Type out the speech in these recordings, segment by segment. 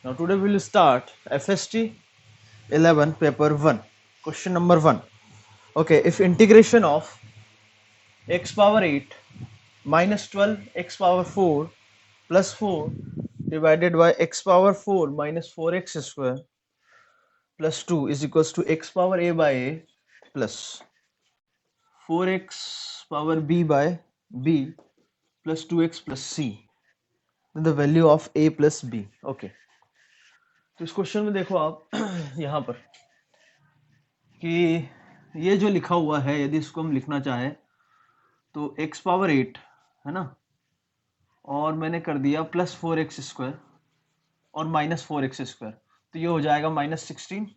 Now today we will start FST 11 paper 1. Question number 1. Okay, if integration of x power 8 minus 12 x power 4 plus 4 divided by x power 4 minus 4x square plus 2 is equals to x power a by a plus 4x power b by b plus 2x plus c, then the value of a plus b. Okay, तो इस question में देखो आप यहाँ पर कि ये जो लिखा हुआ है, यदि इसको हम लिखना चाहें तो x पावर 8 है ना, और मैंने कर दिया प्लस 4x स्क्वायर और माइनस 4x स्क्वायर, तो ये हो जाएगा -16।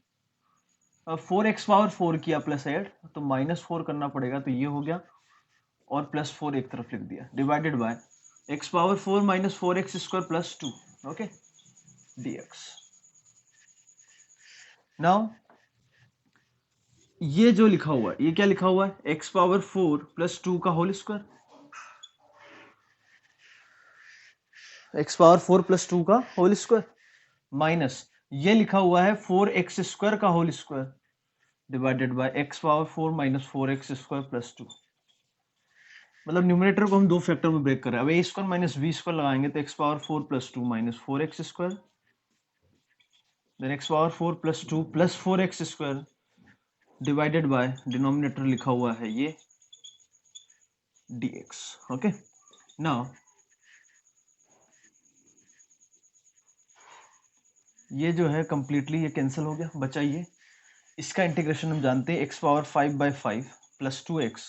अब 4x पावर 4 किया प्लस 8 तो -4 करना पड़ेगा, तो ये हो गया, और प्लस 4 एक तरफ लिख दिया, divided by x power 4 minus 4x square plus 2, okay, dx। Now ये जो लिखा हुआ है, ये क्या लिखा हुआ है, x पावर 4 प्लस 2 का whole square, x power 4 plus 2 का होल स्क्वायर माइनस ये लिखा हुआ है 4x स्क्वायर का whole square divided by x power 4 minus 4x square plus 2। मतलब न्यूमरेटर को हम दो फैक्टर में ब्रेक कर रहे हैं। अब A square minus B square लगाएंगे तो x power 4 plus 2 minus 4x square, then x power 4 plus 2 plus 4x square divided by denominator लिखा हुआ है ये dx। ओके, नाउ ये जो है कंप्लीटली ये कैंसिल हो गया, बचा ये, इसका इंटीग्रेशन हम जानते हैं x power 5/5 plus 2x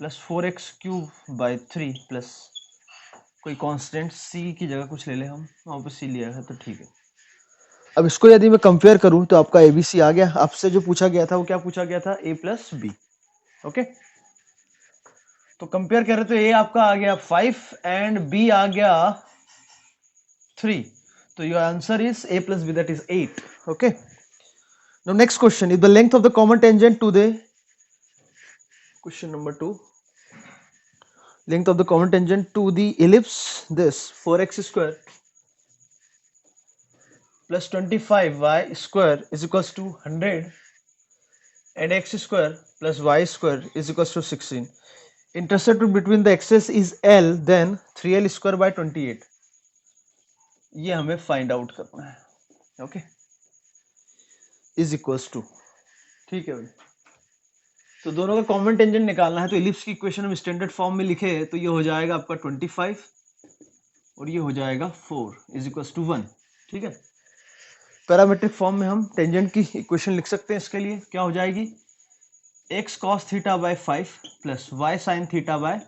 plus 4x cube by 3 plus कोई कांस्टेंट c की जगह कुछ ले ले हम, वहाँ पर c लिया है तो ठीक है। अब इसको यदि मैं कंपेयर करूं तो आपका ABC आ गया। आपसे जो पूछा गया था वो क्या पूछा गया था, a प्लस बी। ओके, तो कंपेयर कर रहे तो a आपका आ गया 5 एंड b आ गया 3, तो your answer is a plus b, that is 8। Okay, now next question, is the length of the common tangent to the, question number 2, length of the common tangent to the ellipse this 4x square plus 25y square is equals to 100 and x square plus y square is equals to 16. Intercept between the axes is L, then 3L square by 28। ये हमें find out करना है। Okay, is equals to, ठीक है भाई, तो दोनों का कॉमन टेंजेंट निकालना है। तो इलिप्स की इक्वेशन हम स्टैंडर्ड फॉर्म में लिखे तो ये हो जाएगा आपका 25 और ये हो जाएगा 4 इज इक्वल्स टू 1। ठीक है, पैरामेट्रिक फॉर्म में हम टेंजेंट की इक्वेशन लिख सकते हैं। इसके लिए क्या हो जाएगी, x cos theta by 5 plus y sin theta by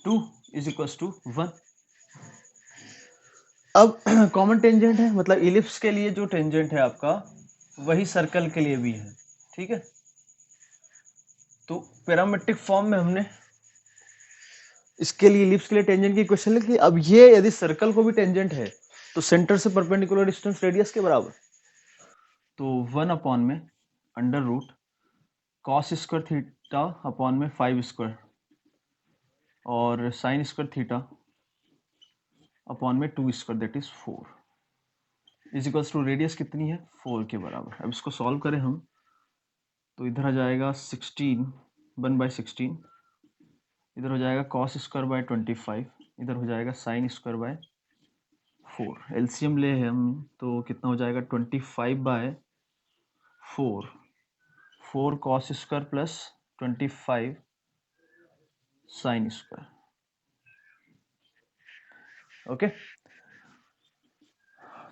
2 is equals to 1। अब कॉमन टेंजेंट है, मतलब इलिप्स के लिए जो टेंजेंट है आपका वही सर्कल के लिए भी है। ठीक है, तो पैरामेट्रिक फॉर्म में हमने इसके लिए इलिप्स के लिए टेंजेंट की इक्वेशन लिखी। अब ये यदि सर्कल को भी टेंजेंट है तो सेंटर से परपेंडिकुलर डिस्टेंस रेडियस के बराबर, तो 1 अपॉन में under root cos square theta upon में 5 स्क्वायर और साइन स्क्वायर थीटा अपॉन में 2 square that is 4 is equals to radius कितनी है, 4 के बराबर। अब इसको सॉल्व करें हम तो इधर आ जाएगा 16 1/16, इधर हो जाएगा कॉस स्क्वायर बाय 25, इधर हो जाएगा साइन स्क्वायर बाय 4। एलसीएम ले हम तो कितना हो जाएगा 25/4, 4 cos square plus 25 sine square. Okay,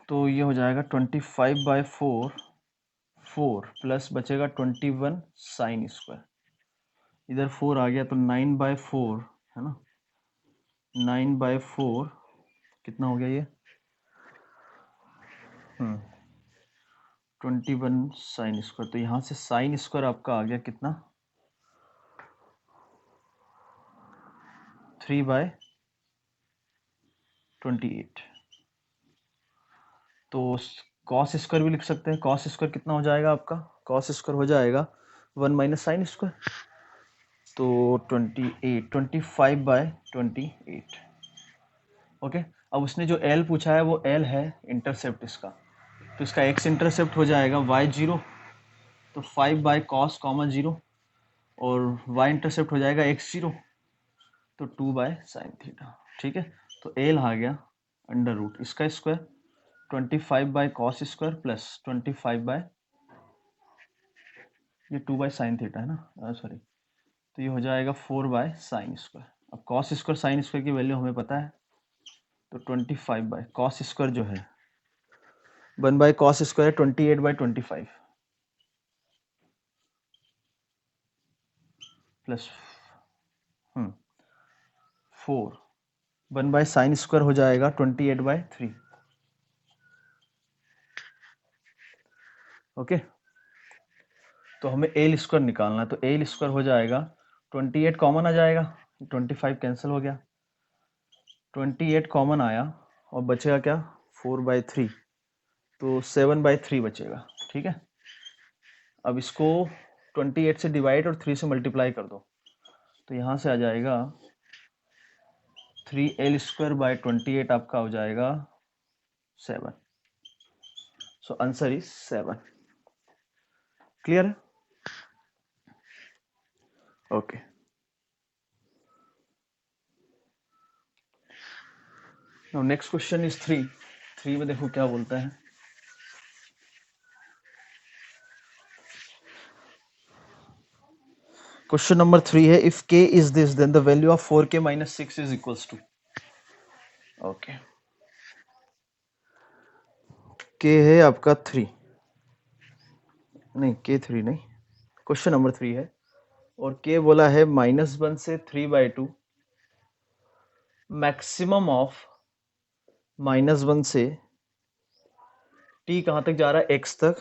तो ये हो जाएगा 25/4 4 प्लस बचेगा 21 साइन स्क्वायर, इधर 4 आ गया तो 9/4 है ना, 9/4 कितना हो गया ये 21 साइन स्क्वायर, तो यहाँ से साइन स्क्वायर आपका आ गया कितना 3/28। तो कॉस स्क्वायर भी लिख सकते हैं, कॉस स्क्वायर कितना हो जाएगा आपका, कॉस स्क्वायर हो जाएगा 1 माइनस साइन स्क्वायर, तो 28 25/28। ओके, अब उसने जो एल पूछा है वो एल है इंटरसेप्ट इसका, तो इसका एक्स इंटरसेप्ट हो जाएगा वाई जीरो, तो 5/cos, 0 और y इंटरसेप्ट हो जाएगा x जीरो, तो 2/sin थीटा। ठीक है, तो एल आ गया अंडर रूट इसका स्क्वायर 25/cos² प्लस 25 ये 2/sin थीटा है ना, सॉरी, तो ये हो जाएगा 4/sin²। अब cos² sin² की वैल्यू हमें पता है, तो 25/cos² जो है 1/cos² 28/25 प्लस 4 1/sin² हो जाएगा 28/3। ओके, तो हमें एल स्क्वायर निकालना है, तो एल स्क्वायर हो जाएगा 28 कॉमन आ जाएगा, 25 कैंसिल हो गया, 28 कॉमन आया और बचेगा क्या 4/3, तो 7/3 बचेगा। ठीक है, अब इसको 28 से डिवाइड और 3 से मल्टीप्लाई कर दो, तो यहाँ से आ जाएगा 3l²/28 आपका हो जाएगा 7। So answer is 7। क्लियर है? Okay, now next question is 3 में देखो क्या बोलता है। क्वेश्चन नंबर 3 है, if k is this then the value of 4k - 6 is equals to. Okay, k है आपका 3, नहीं k3 नहीं, क्वेश्चन नंबर 3 है और k बोला है -1 से 3/2, मैक्सिमम ऑफ -1 से t कहाँ तक जा रहा है x तक,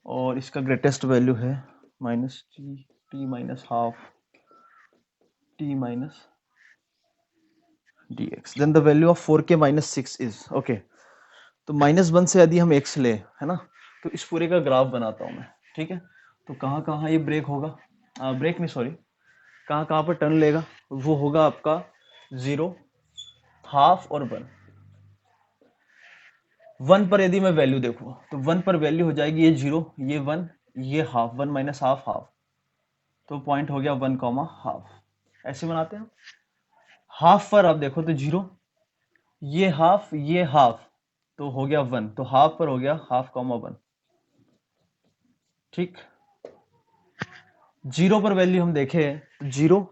और इसका ग्रेटेस्ट वैल्यू है -t -half t minus dx, then the value of 4k - 6 is. Okay, तो -1 से यदि हम x ले, है ना, तो इस पूरे का ग्राफ बनाता हूँ मैं। ठीक है, तो कहाँ कहाँ ये ब्रेक होगा, ब्रेक नहीं सॉरी, कहाँ कहाँ पर टर्न लेगा, वो होगा आपका 0, हाफ और 1 पर यदि मैं वैल्यू देखूँ तो 1 पर वैल्यू हो जाएगी ये 0, ये 1, ये हाफ, 1 - हाफ हाफ, तो पॉइंट हो गया 1, हाफ। ऐसे बनाते हैं। हाफ पर आप देखो तो 0, ये हाफ, तो हो गया 1, तो हाफ पर हो गया हाफ, 1। ठीक, 0 पर वैल्यू हम देखें तो 0,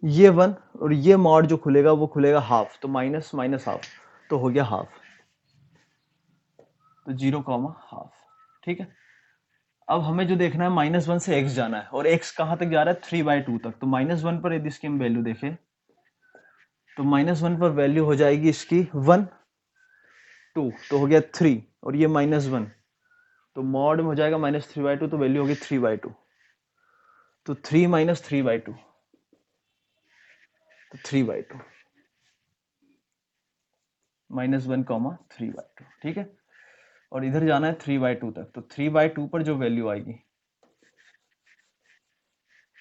ये 1 और ये मॉड जो खुलेगा वो खुलेगा हाफ, तो माइनस माइनस हाफ, तो हो गया हाफ, तो 0, हाफ। ठीक है, अब हमें जो देखना है -1 से x जाना है, और x कहाँ तक जा रहा है 3/2 तक, तो -1 पर यदि इसकी हम वैल्यू देखें तो -1 पर वैल्यू हो जाएगी इसकी 1, 2, तो हो गया 3, और ये -1, तो मॉड में हो जाएगा -3/2, तो वैल्यू होगी 3/2, तो 3 - 3/2, तो 3/2 -1, 3/2। ठीक है, और इधर जाना है 3/2 तक, तो 3/2 पर जो वैल्यू आएगी,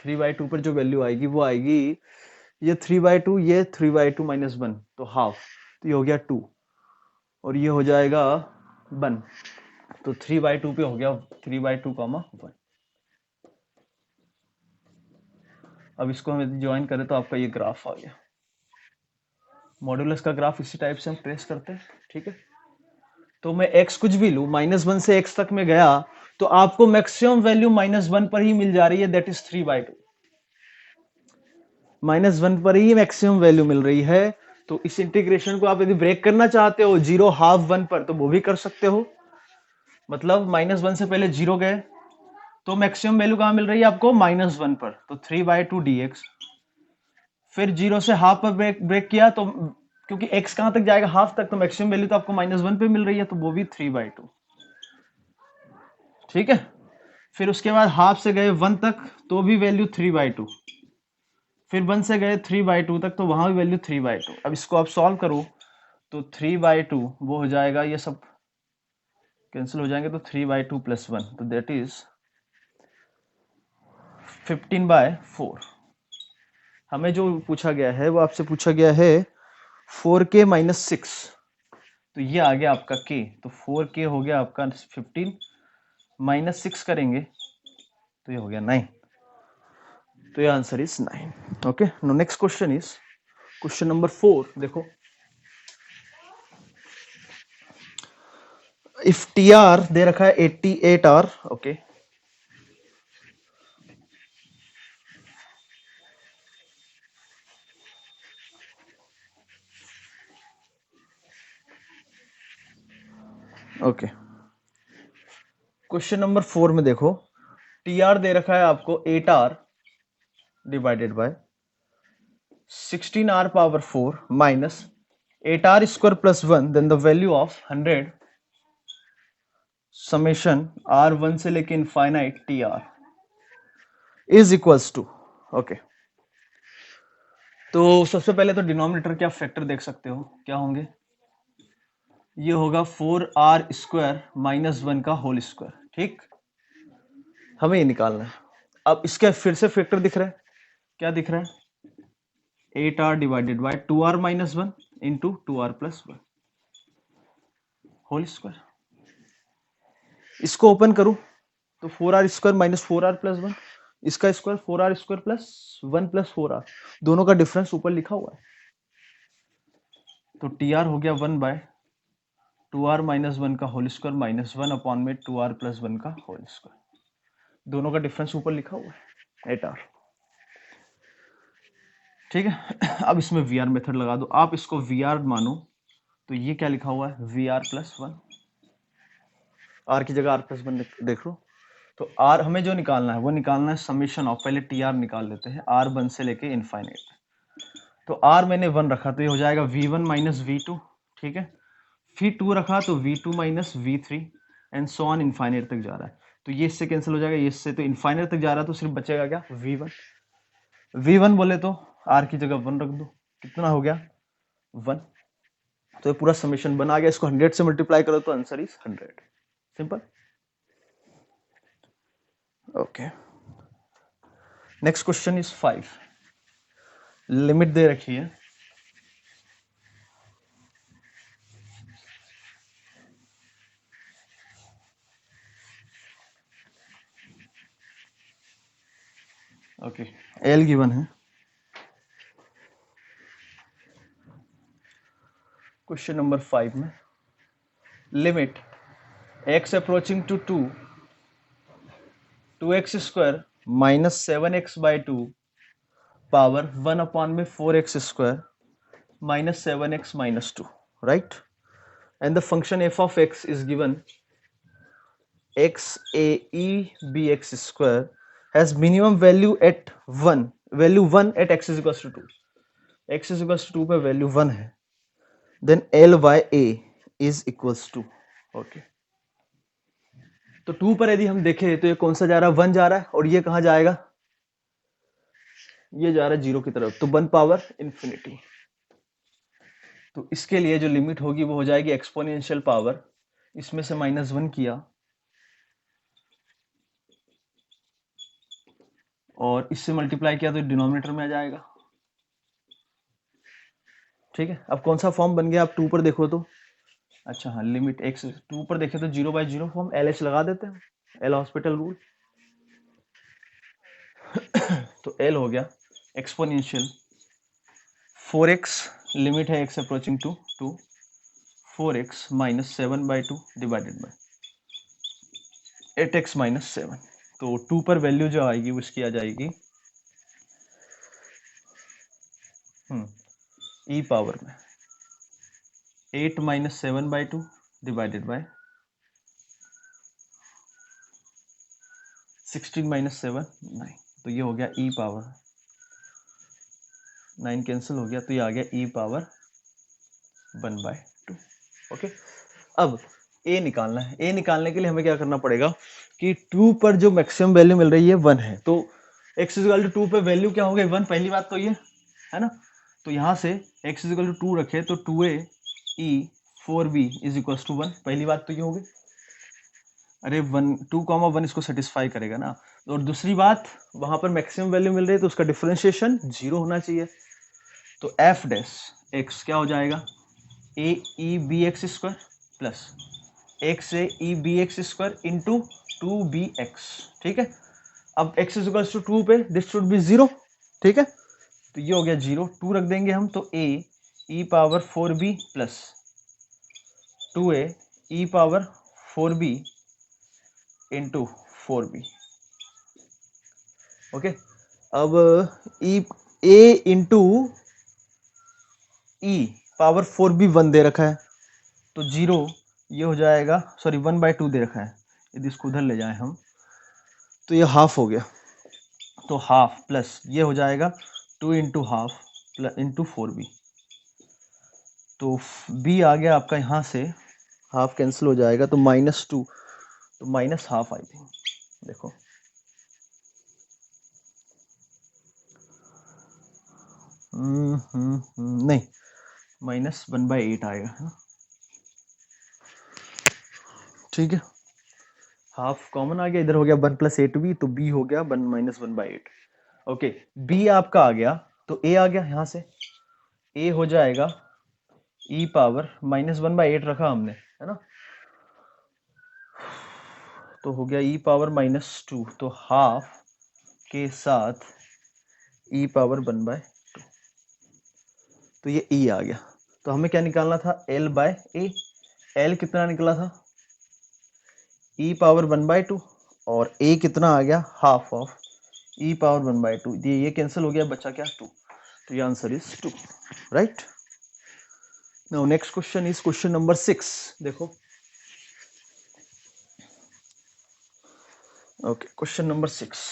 3/2 पर जो वैल्यू आएगी वो आएगी ये 3/2, ये 3/2 - 1, तो हाफ, तो ये हो गया 2, और ये हो जाएगा 1, तो 3/2 पे हो गया 3/2, 1। अब इसको हम ज्वाइन करें तो आपका ये ग्राफ आ गया। मॉड्यूलस का ग्राफ इसी टाइप से हम ट्रेस करते हैं। ठीक है, तो मैं x कुछ भी लूं, -1 से x तक में गया तो आपको मैक्सिमम वैल्यू -1 पर ही मिल जा रही है, दैट इज 3/2, -1 पर ही मैक्सिमम वैल्यू मिल रही है। तो इस इंटीग्रेशन को आप यदि ब्रेक करना चाहते हो 0, हाफ, 1 पर, तो वो भी कर सकते हो। मतलब -1 से पहले 0 गए तो मैक्सिमम वैल्यू कहां मिल रही है आपको, -1 पर, तो 3/2 dx। फिर 0 से हाफ पर ब्रेक किया, तो क्योंकि x कहां तक जाएगा, हाफ तक, तो मैक्सिमम वैल्यू तो आपको -1 पे मिल रही है, तो वो भी 3/2। ठीक है, फिर उसके बाद हाफ से गए 1 तक, तो भी वैल्यू 3/2। फिर 1 से गए 3/2 तक, तो वहां भी वैल्यू 3/2। अब इसको आप सॉल्व करो तो 3/2 वो हो जाएगा, ये सब कैंसिल हो जाएंगे, तो 3/2 + 1, तो दैट इज 15/4। हमें जो पूछा गया है वो आपसे पूछा गया है 4k माइनस 6, तो ये आ गया आपका k, तो 4k हो गया आपका 15 माइनस 6 करेंगे तो ये हो गया 9, तो ये answer is 9। Okay, no next question is question number 4। देखो, इफ TR दे रखा है 88R, okay, okay, question number 4 में देखो, TR दे रखा है आपको 8R divided by 16R power 4 minus 8R square plus 1, then the value of 100 summation R1 से लेके infinite TR is equals to, okay, तो सबसे पहले तो डिनोमिनेटर के आप फैक्टर देख सकते हो, क्या होंगे, ये होगा 4R स्क्वायर माइनस 1 का होल स्क्वायर, ठीक, हमें ये निकालना है। अब इसके फिर से फैक्टर दिख रहा है, क्या दिख रहा है, 8R divided by 2R minus 1 into 2R plus 1 whole square. इसको ओपन करूं तो 4R square minus 4R plus 1, इसका square 4R square plus 1 plus 4R, दोनों का डिफरेंस ऊपर लिखा हुआ है, तो TR हो गया 1 बाय 2R माइनस 1 का होल स्क्वायर माइनस 1 अपॉन में 2R प्लस 1 का होल स्क्वायर, दोनों का डिफरेंस ऊपर लिखा हुआ है 8R, ठीक है। अब इसमें VR मेथड लगा दो, आप इसको VR मानो तो ये क्या लिखा हुआ है, VR प्लस 1, R की जगह R प्लस 1 देख लो, तो R हमें जो निकालना है वो निकालना है समेशन ऑफ, पहले TR निकाल लेते हैं, R1 से लेके इनफाइनाइट, तो R मैंने 1 रखा तो ये हो जाएगा V1 माइनस V2, ठीक है, फिर 2 रखा तो V2 minus V3 and so on infinite तक जा रहा है, तो ये इससे कैंसिल हो जाएगा, ये इससे, तो इनफाइनाइट तक जा रहा है तो सिर्फ बचेगा क्या, V1 बोले तो R की जगह 1 रख दो, कितना हो गया 1, तो ये पूरा समेशन बना गया, इसको 100 से मल्टीप्लाई करो तो answer is 100, simple. Okay, next question is 5, limit दे रखी है, ओके, एल गिवन है, क्वेश्चन नंबर 5 में limit x approaching to 2 2x square minus 7x by 2 power 1 upon में 4x square minus 7x minus 2, right, and the function f of x is given x a e b x square has minimum value at 1, value 1 at x is equals to 2, x is equals to 2 पे value 1 है, then L by A is equals to, okay, तो 2 पर यदि हम देखें तो ये कौन सा जा रहा है, 1 जा रहा है, और ये कहां जाएगा, ये जा रहा है 0 की तरफ, तो 1 पावर इंफिनिटी, तो इसके लिए जो लिमिट होगी वो हो जाएगी एक्सपोनेंशियल पावर, इसमें से -1 किया और इससे मल्टीप्लाई किया तो डिनोमिनेटर में आ जाएगा, ठीक है। अब कौन सा फॉर्म बन गया, आप 2 पर देखो तो, अच्छा हाँ, लिमिट x 2 पर देखे तो 0/0 फॉर्म, LH लगा देते हैं, एल हॉस्पिटल रूल, तो L हो गया एक्सपोनेंशियल 4x, लिमिट है x approaching to 2, 4x minus 7/2 divided by 8x minus 7, तो 2 पर वैल्यू जो आएगी वो इसकी आ जाएगी e पावर में 8 माइनस 7/2 डिवाइडेड बाय 16 माइनस 7 9, तो ये हो गया e पावर 9 कैंसिल हो गया, तो ये आ गया e पावर 1/2, ओके। अब a निकालना है, a निकालने के लिए हमें क्या करना पड़ेगा कि 2 पर जो मैक्सिमम वैल्यू मिल रही है 1 है, तो x इक्वल टू 2 पे वैल्यू क्या हो गई 1, पहली बात तो ये है ना, तो यहां से x इक्वल टू 2 रखे तो 2a e 4b is equal to 1, पहली बात तो ये हो गई, अरे 2,1 इसको सेटिस्फाई करेगा ना, और दूसरी बात वहां पर मैक्सिमम वैल्यू मिल रही है तो उसका डिफरेंशिएशन 0 होना चाहिए, तो f डैश एक्स क्या हो जाएगा, A E B X square plus X A E B X square into two B X. ठीक है, अब एक्स इक्वल टू टू पे दिस शुड बी जीरो। ठीक है, तो ये हो गया जीरो, टू रख देंगे हम तो A E power four B plus two A E power four B into four B. Okay, अब E A into E power four B one दे रखा है तो जीरो, ये हो जाएगा, सॉरी वन बाई टू दे रखा है, यदि इसको उधर ले जाए हम तो ये हाफ हो गया, तो हाफ प्लस ये हो जाएगा two into half plus into four B, तो बी आ गया आपका यहाँ से, हाफ कैंसिल हो जाएगा तो माइनस टू, तो माइनस हाफ आई थिंक, देखो नहीं, माइनस वन बाई एट आएगा है ना। ठीक है, हाफ कॉमन आ गया, इधर हो गया वन प्लस एट बी, तो बी हो गया one minus one by eight. Okay, B आपका आ गया तो ए आ गया यहाँ से, ए हो जाएगा E power minus one by eight रखा हमने है ना, तो हो गया ई पावर माइनस टू, तो हाफ के साथ E power one by two, तो ये ई आ गया। तो हमें क्या निकालना था, एल बाय ए, एल कितना निकला था E power one by two, और ए कितना आ गया half of E power one by two, ये कैंसिल हो गया, बचा क्या टू, तो ये answer is two, right. Now next question is question number 6, देखो। Okay, question number 6,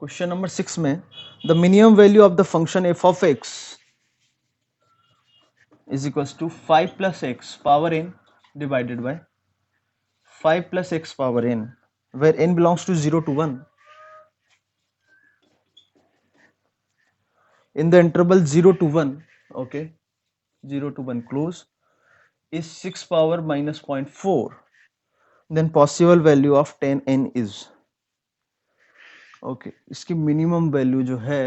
question number 6 में the minimum value of the function F of X is equals to 5 plus x power n divided by 5 plus x power n, where n belongs to 0 to 1, in the interval 0 to 1, okay, 0 to 1 close, is 6 power minus 0.4, then possible value of 10n is, okay, इसकी minimum value जो है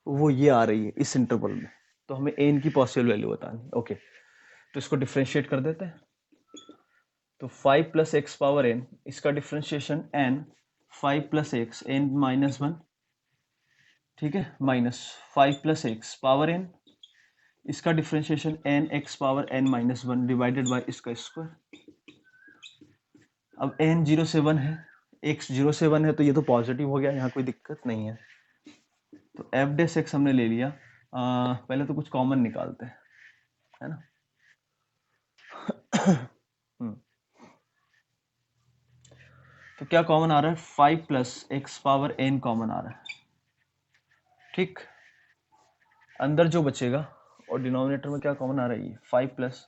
वो ये आ रही है इस interval में, तो हमें n की पॉसिबल वैल्यू बतानी। ओके, तो इसको डिफरेंशिएट कर देते हैं, तो 5 प्लस एक्स पावर n, इसका differentiation n, 5 plus x n minus one, ठीक है, minus 5 plus X power n, इसका differentiation n x power n minus one divided by इसका स्क्वायर। अब n 0 से 1 है, x 0 से 1 है, तो ये तो पॉजिटिव हो गया, यहाँ कोई दिक्कत नहीं है, तो एफ डेस एक्स हमने ले लिया। पहले तो कुछ कॉमन निकालते हैं, है ना। तो क्या कॉमन आ रहा है, 5 plus X power n common आ रहा है, ठीक, अंदर जो बचेगा, और डिनोमिनेटर में क्या कॉमन आ रहा है, 5 प्लस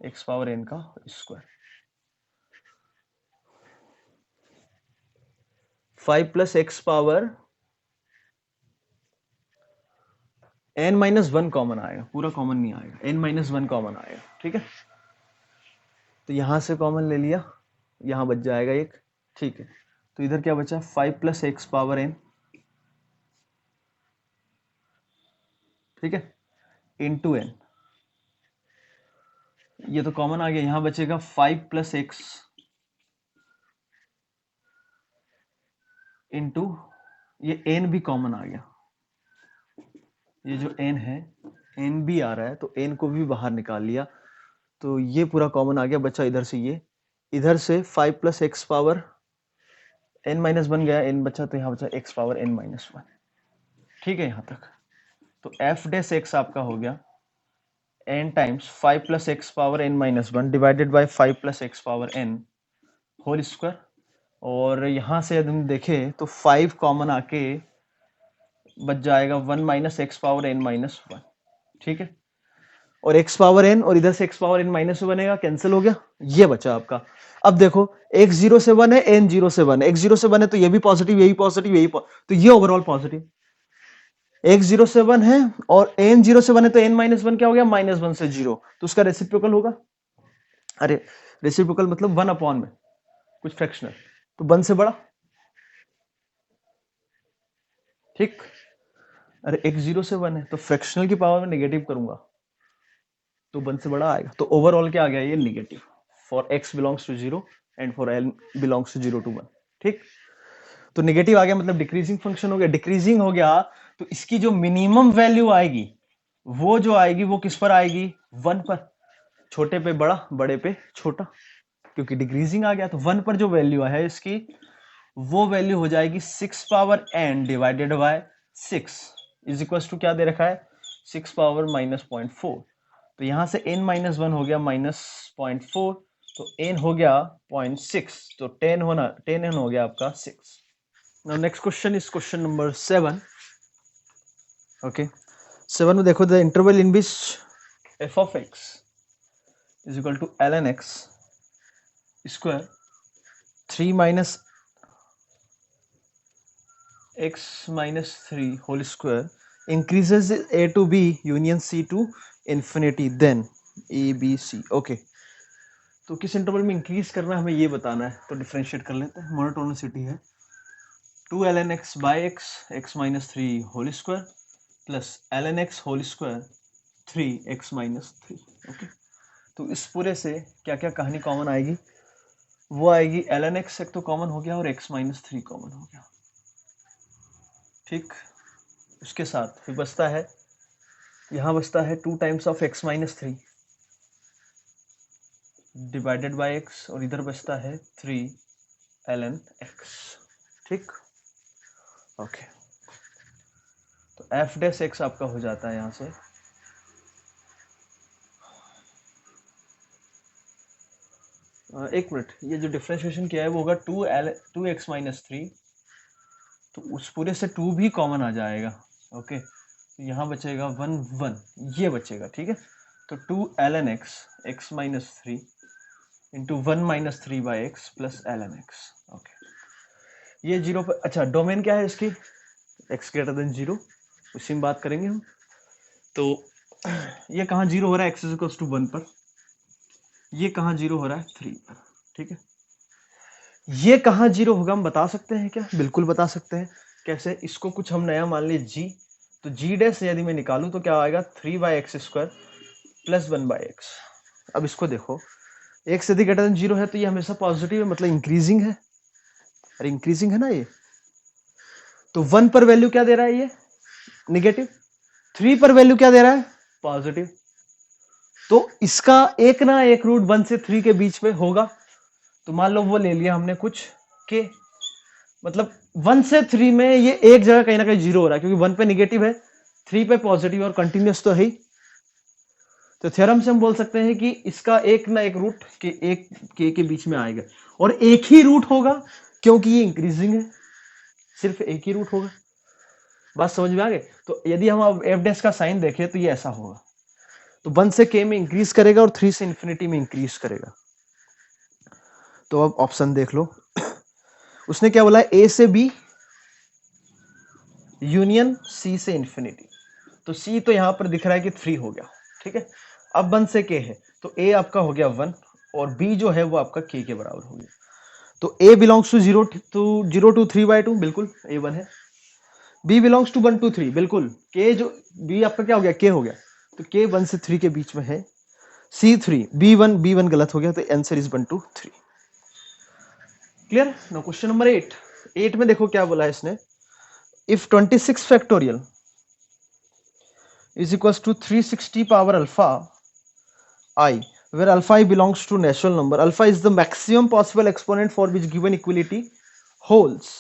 एक्स पावर n का square, 5 plus X power n minus one common आएगा, पूरा कॉमन नहीं आएगा, n माइनस वन कॉमन आएगा, ठीक है, तो यहां से कॉमन ले लिया, यहां बच जाएगा एक, ठीक है, तो इधर क्या बचा, 5 प्लस एक्स पावर n, ठीक है, इंटू n, ये तो कॉमन आ गया, यहां बचेगा 5 प्लस एक्स इंटू, ये n भी कॉमन आ गया, ये जो n है n भी आ रहा है, तो n को भी बाहर निकाल लिया, तो ये पूरा कॉमन आ गया, बचा इधर से ये, इधर से 5 plus X power n minus one गया, n बचा, तो यहाँ बचा x power n minus one, ठीक है यहाँ तक। तो f डेस x आपका हो गया n times 5 plus X power n minus one divided by 5 plus X power n whole square, और यहाँ से यदि हम देखें तो 5 कॉमन आके बच जाएगा 1 minus x power n minus one, ठीक है, और x पावर n और इधर से x पावर n माइनस बनेगा, कैंसिल हो गया, ये बचा आपका। अब देखो x 0 से 1 है, n 0 से 1 है, x 0 से 1 है तो ये भी पॉजिटिव, यही पॉजिटिव, यही तो ये ओवरऑल पॉजिटिव, x 0 से 1 है और n 0 से 1 है, तो n माइनस वन क्या हो गया, माइनस वन से 0, तो उसका रेसिप्रोकल होगा, अरे रेसिप्रोकल मतलब 1 अपॉन में कुछ फ्रैक्शनल, तो 1 से बड़ा, ठीक। अरे x 0 से 1 है तो फ्रैक्शनल की पावर में नेगेटिव करूंगा तो 1 से बड़ा आएगा, तो ओवरऑल क्या आ गया ये negative for x belongs to 0 and for l belongs to 0 to 1, ठीक। तो नेगेटिव आ गया मतलब डिक्रीजिंग फंक्शन हो गया, डिक्रीजिंग हो गया तो इसकी जो मिनिमम वैल्यू आएगी वो जो आएगी वो किस पर आएगी, 1 पर, छोटे पे बड़ा, बड़े पे छोटा, क्योंकि डिक्रीजिंग आ गया तो 1 पर जो वैल्यू है इसकी वो वैल्यू हो जाएगी 6 power n divided by 6 is equal to क्या दे रखा है 6 पावर -0.4, तो यहां से n माइनस 1 हो गया -0.4, तो n हो गया 0.6, तो 10n हो गया आपका 6। Now next question is question number 7. Okay, 7 में देखो the interval in which f of x is equal to ln x square 3 minus x minus 3 whole square increases a to b union c to infinity, then a b c. Okay, तो किस interval में increase करना है हमें ये बताना है, तो डिफरेंशिएट कर लेते हैं। मोनोटोनिसिटी है 2 ln x by x minus 3 whole square plus ln x whole square 3x minus 3। Okay, तो इस पूरे से क्या क्या कहानी कॉमन आएगी, वो आएगी ln x एक तो कॉमन हो गया और x minus 3 कॉमन हो गया, ठीक। उसके साथ फिर बचता है, यहाँ बचता है 2 times of x minus 3 divided by x, और इधर बचता है 3 ln x, ठीक। ओके, तो f डैश x आपका हो जाता है यहाँ से एक मिनट, ये जो डिफरेंशिएशन किया है वो होगा 2x minus 3, तो उस पूरे से 2 भी कॉमन आ जाएगा। ओके, तो यहाँ बचेगा 1 1, ये बचेगा, ठीक है। तो 2 ln x x minus 3 into 1 minus 3 by x plus ln x। Okay, ये 0 पर, अच्छा डोमेन क्या है इसकी, x ग्रेटर देन 0, उसी में बात करेंगे हम। तो ये कहाँ 0 हो रहा है, x इज इक्वल्स टू 1 पर, ये कहाँ 0 हो रहा है 3 पर, ठीक है। ये कहाँ 0 होगा हम बता सकते हैं क्या, बिल्कुल बता सकते हैं। कैसे, इसको कुछ हम नया मान लिए g, तो g डैश यदि मैं निकालूं तो क्या आएगा 3/x स्क्वायर प्लस 1/x। अब इसको देखो, x यदि ग्रेटर देन 0 है तो ये हमेशा पॉजिटिव है, मतलब इंक्रीजिंग है, अरे इंक्रीजिंग है ना ये। तो 1 पर वैल्यू क्या दे रहा है ये निगेटिव, 3 पर वैल्यू क्या दे रहा है पॉजिटिव, तो इसका एक ना एक रूट 1 से 3 के बीच में होगा। तो मान लो वो ले लिया हमने कुछ के, मतलब 1 से 3 में ये एक जगह कहीं ना कहीं 0 हो रहा है, क्योंकि 1 पे निगेटिव है, 3 पे पॉजिटिव और कंटिन्यूस तो है ही। तो थ्योरम से हम बोल सकते हैं कि इसका एक ना एक रूट के बीच में आएगा, और एक ही रूट होगा क्योंकि ये इंक्रीजिंग है, सिर्फ एक ही रूट होगा। बात समझ में आ गई। तो यदि हम अब एफ डैश का साइन देखें तो ये ऐसा होगा, तो 1 से k में इंक्रीज करेगा और 3 से इंफिनिटी में इंक्रीज करेगा। तो अब ऑप्शन देख लो, उसने क्या बोला है, a से b यूनियन c से इंफिनिटी, तो c तो यहां पर दिख रहा है कि 3 हो गया, ठीक है। अब 1 से k है तो a आपका हो गया 1 और b जो है वो आपका k के बराबर हो गया। तो a बिलोंग्स टू 0 to 3/2, बिल्कुल a 1 है। b बिलोंग्स टू 1 to 3, बिल्कुल। k जो b आपका क्या हो गया, k हो गया, तो k 1 से 3 के बीच में है। c 3, b1 गलत हो गया, तो answer is 1 to 3। Clear. Now question number 8 में देखो क्या बोला है इसने, if 26 factorial is equals to 360 power alpha I, where alpha I belongs to natural number, alpha is the maximum possible exponent for which given equality holds,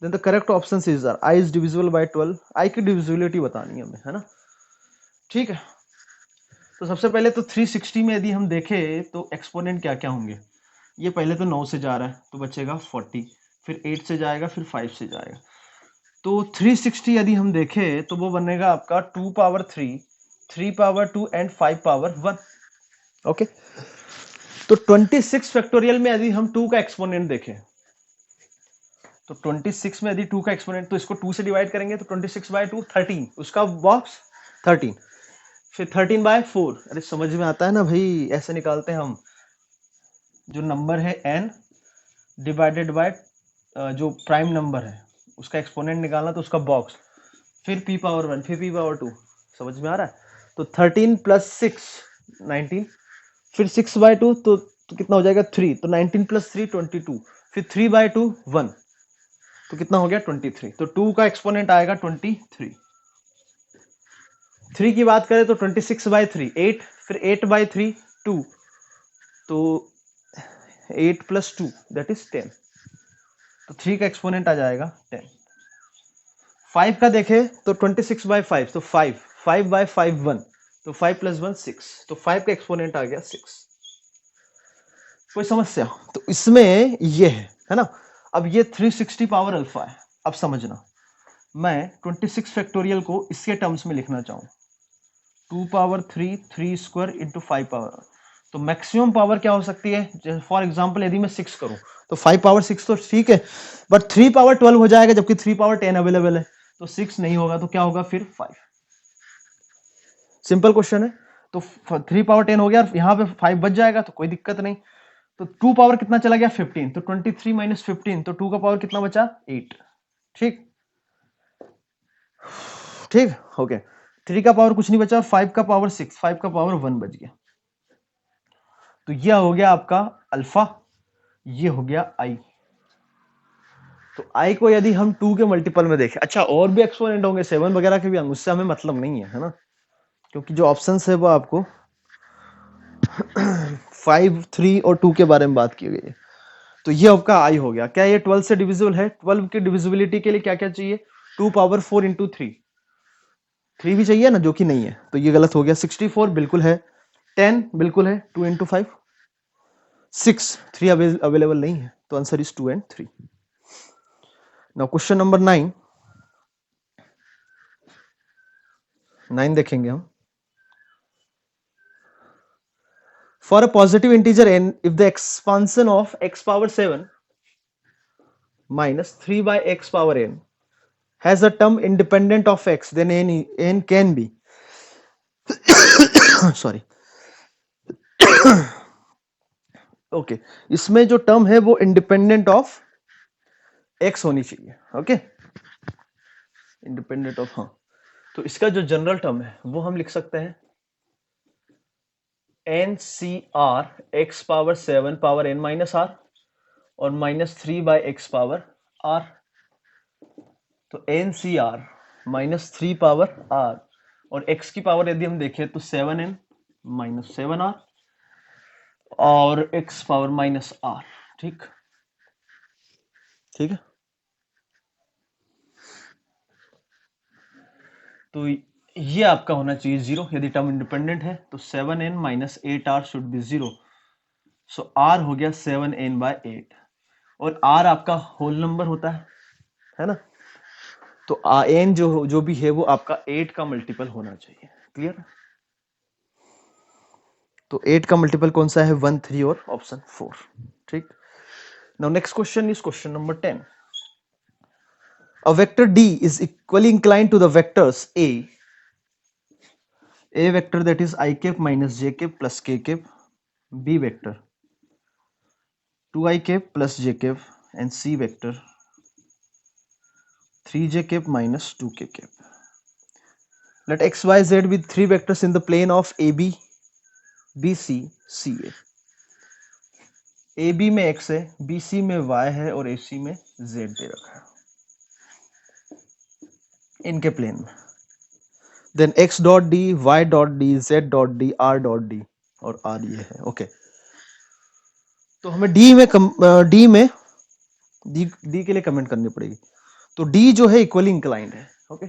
then the correct options is are I is divisible by 12, I की divisibility बतानी है हमें, है ना, ठीक है। तो सबसे पहले तो 360 में यदि हम देखें तो एक्सपोनेंट क्या क्या होंगे, ये पहले तो 9 से जा रहा है तो बचेगा 40, फिर 8 से जाएगा, फिर 5 से जाएगा, तो 360 यदि हम देखें तो वो बनेगा आपका 2 power 3, 3 power 2 and 5 power 1। Okay, तो 26 फैक्टोरियल में यदि हम 2 का एक्सपोनेंट देखें तो 26 में यदि 2 का एक्सपोनेंट, तो इसको 2 से डिवाइड करेंगे तो 26/2 13, उसका बॉक्स 13, फिर 13/4, अरे समझ में आता है ना भाई, ऐसे निकालते हैं हम, जो नंबर है n डिवाइडेड बाय जो प्राइम नंबर है उसका एक्सपोनेंट निकालना, तो उसका बॉक्स, फिर p पावर 1, फिर p पावर 2। समझ में आ रहा है? तो 13 प्लस 6 19, फिर 6/2 तो कितना हो जाएगा 3, तो 19 प्लस 3 22, फिर 3/2 1, तो कितना हो गया 23। तो 2 का एक्सपोनेंट आएगा 23। 3 की बात करें तो 26/3 8, फिर 8/3 2, तो 8 प्लस 2 दैट इज 10, तो 3 का एक्सपोनेंट आ जाएगा 10। 5 का देखें तो 26/5, तो 5, 5/5 1, तो 5 प्लस 1 6, तो 5 का एक्सपोनेंट आ गया 6। कोई समस्या? तो इसमें ये है ना। अब ये 360 पावर अल्फा है। अब समझना, मैं 26 फैक्टोरियल को इसके टर्म्स में लिखना चाहूँ, 2 पावर 3 3 स्क्वायर इंटू 5 पावर, तो मैक्सिमम पावर क्या हो सकती है? फॉर एग्जांपल यदि मैं 6 करूं तो 5 पावर 6 तो ठीक है, बट 3 पावर 12 हो जाएगा, जबकि 3 पावर 10 अवेलेबल है, तो 6 नहीं होगा, तो क्या होगा फिर 5। सिंपल क्वेश्चन है। तो 3 पावर 10 हो गया, यहां पे 5 बच जाएगा, तो कोई दिक्कत नहीं। तो 2 पावर कितना चला गया 15, तो 23 माइनस 15, तो 2 का पावर कितना बचा 8। ठीक ठीक ओके। 3 का पावर कुछ नहीं बचा, 5 का पावर 6, 5 का पावर 1 बच गया। तो यह हो गया आपका अल्फा, ये हो गया आई। तो आई को यदि हम 2 के मल्टीपल में देखें, अच्छा और भी एक्सपोनेंट होंगे 7 वगैरह के भी होंगे, उससे हमें मतलब नहीं है ना, क्योंकि जो ऑप्शंस है वो आपको 5 3 और 2 के बारे में बात की गई है। तो ये आपका आई हो गया। क्या ये 12 से डिविजिबल है? 12 की डिविजिबिलिटी के लिए क्या क्या चाहिए? 2 पावर 4 इंटू 3 भी चाहिए ना, जो कि नहीं है, तो ये गलत हो गया। 64 बिल्कुल है, 10 बिल्कुल है, 2 इंटू 5 6, 3 अवेलेबल नहीं है, तो answer is 2 and 3। Now question number 9 देखेंगे हम। For a positive integer n, if the expansion of x power 7 minus 3 by x power n has a term independent of x, then n can be sorry okay, इसमें जो term है वो independent of x होनी चाहिए। Okay, independent of, हाँ, तो इसका जो जनरल टर्म है वो हम लिख सकते हैं N C R X power 7 power n minus R और -3/x पावर r। तो N C are -3 power r, और x की पावर यदि हम देखें तो 7n -7r और x पावर -r। ठीक ठीक है। तो ये आपका होना चाहिए 0 यदि टर्म इंडिपेंडेंट है, तो 7n -8r should be 0। So r हो गया 7n/8, और r आपका होल नंबर होता है ना, तो n जो भी है वो आपका 8 का मल्टीपल होना चाहिए। क्लियर? तो 8 का मल्टीपल कौन सा है? 1 3 और ऑप्शन 4। ठीक। Now next question is question number 10। A vector d is equally inclined to the vectors a vector that is I cap minus j cap plus k cap, b vector 2i cap plus j cap, and c vector 3j cap minus 2k cap. Let x y z be three vectors in the plane of ab bc ca. ab में x है, bc में y है और ac में z दे रखा है इनके plane में। Then x dot D, y dot D, z dot D, r dot D, और r ये है। ओके, तो हमें डी के लिए कमेंट करनी पड़ेगी। तो डी जो है इक्वली इंक्लाइंड है। ओके,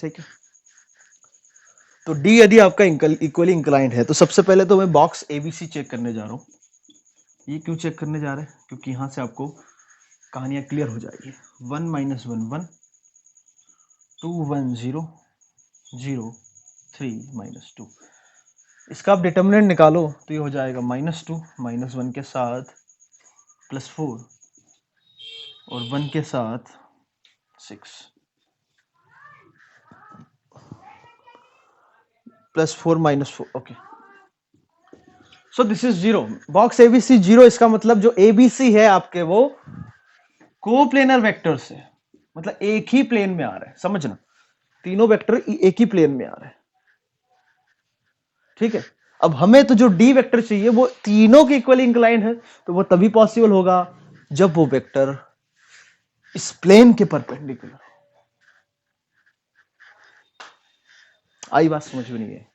ठीक है। तो डी यदि आपका इक्वली इंक्लाइंड है, तो सबसे पहले तो मैं बॉक्स एबीसी चेक करने जा रहा हूं। ये क्यों चेक करने जा रहे हैं? क्योंकि यहां से आपको कहानियां क्लियर हो जाएगी। 1 - 1 1, 2 1 0 0 3 -2। इसका आप डिटर्मिनेंट निकालो तो ये हो जाएगा -2 -1 के साथ +4 और 1 के साथ 6 +4 -4। Okay, so this is zero, box ABC zero, इसका मतलब जो एबीसी है आपके वो कोप्लेनर वेक्टर्स है, मतलब एक ही प्लेन में आ रहा है, समझना, तीनों वेक्टर एक ही प्लेन में आ रहे हैं, ठीक है। अब हमें तो जो डी वेक्टर चाहिए वो तीनों के इक्वली इंक्लाइन है, तो वो तभी पॉसिबल होगा जब वो वेक्टर इस प्लेन के परपेंडिकुलर। आई बात समझ में नहीं है?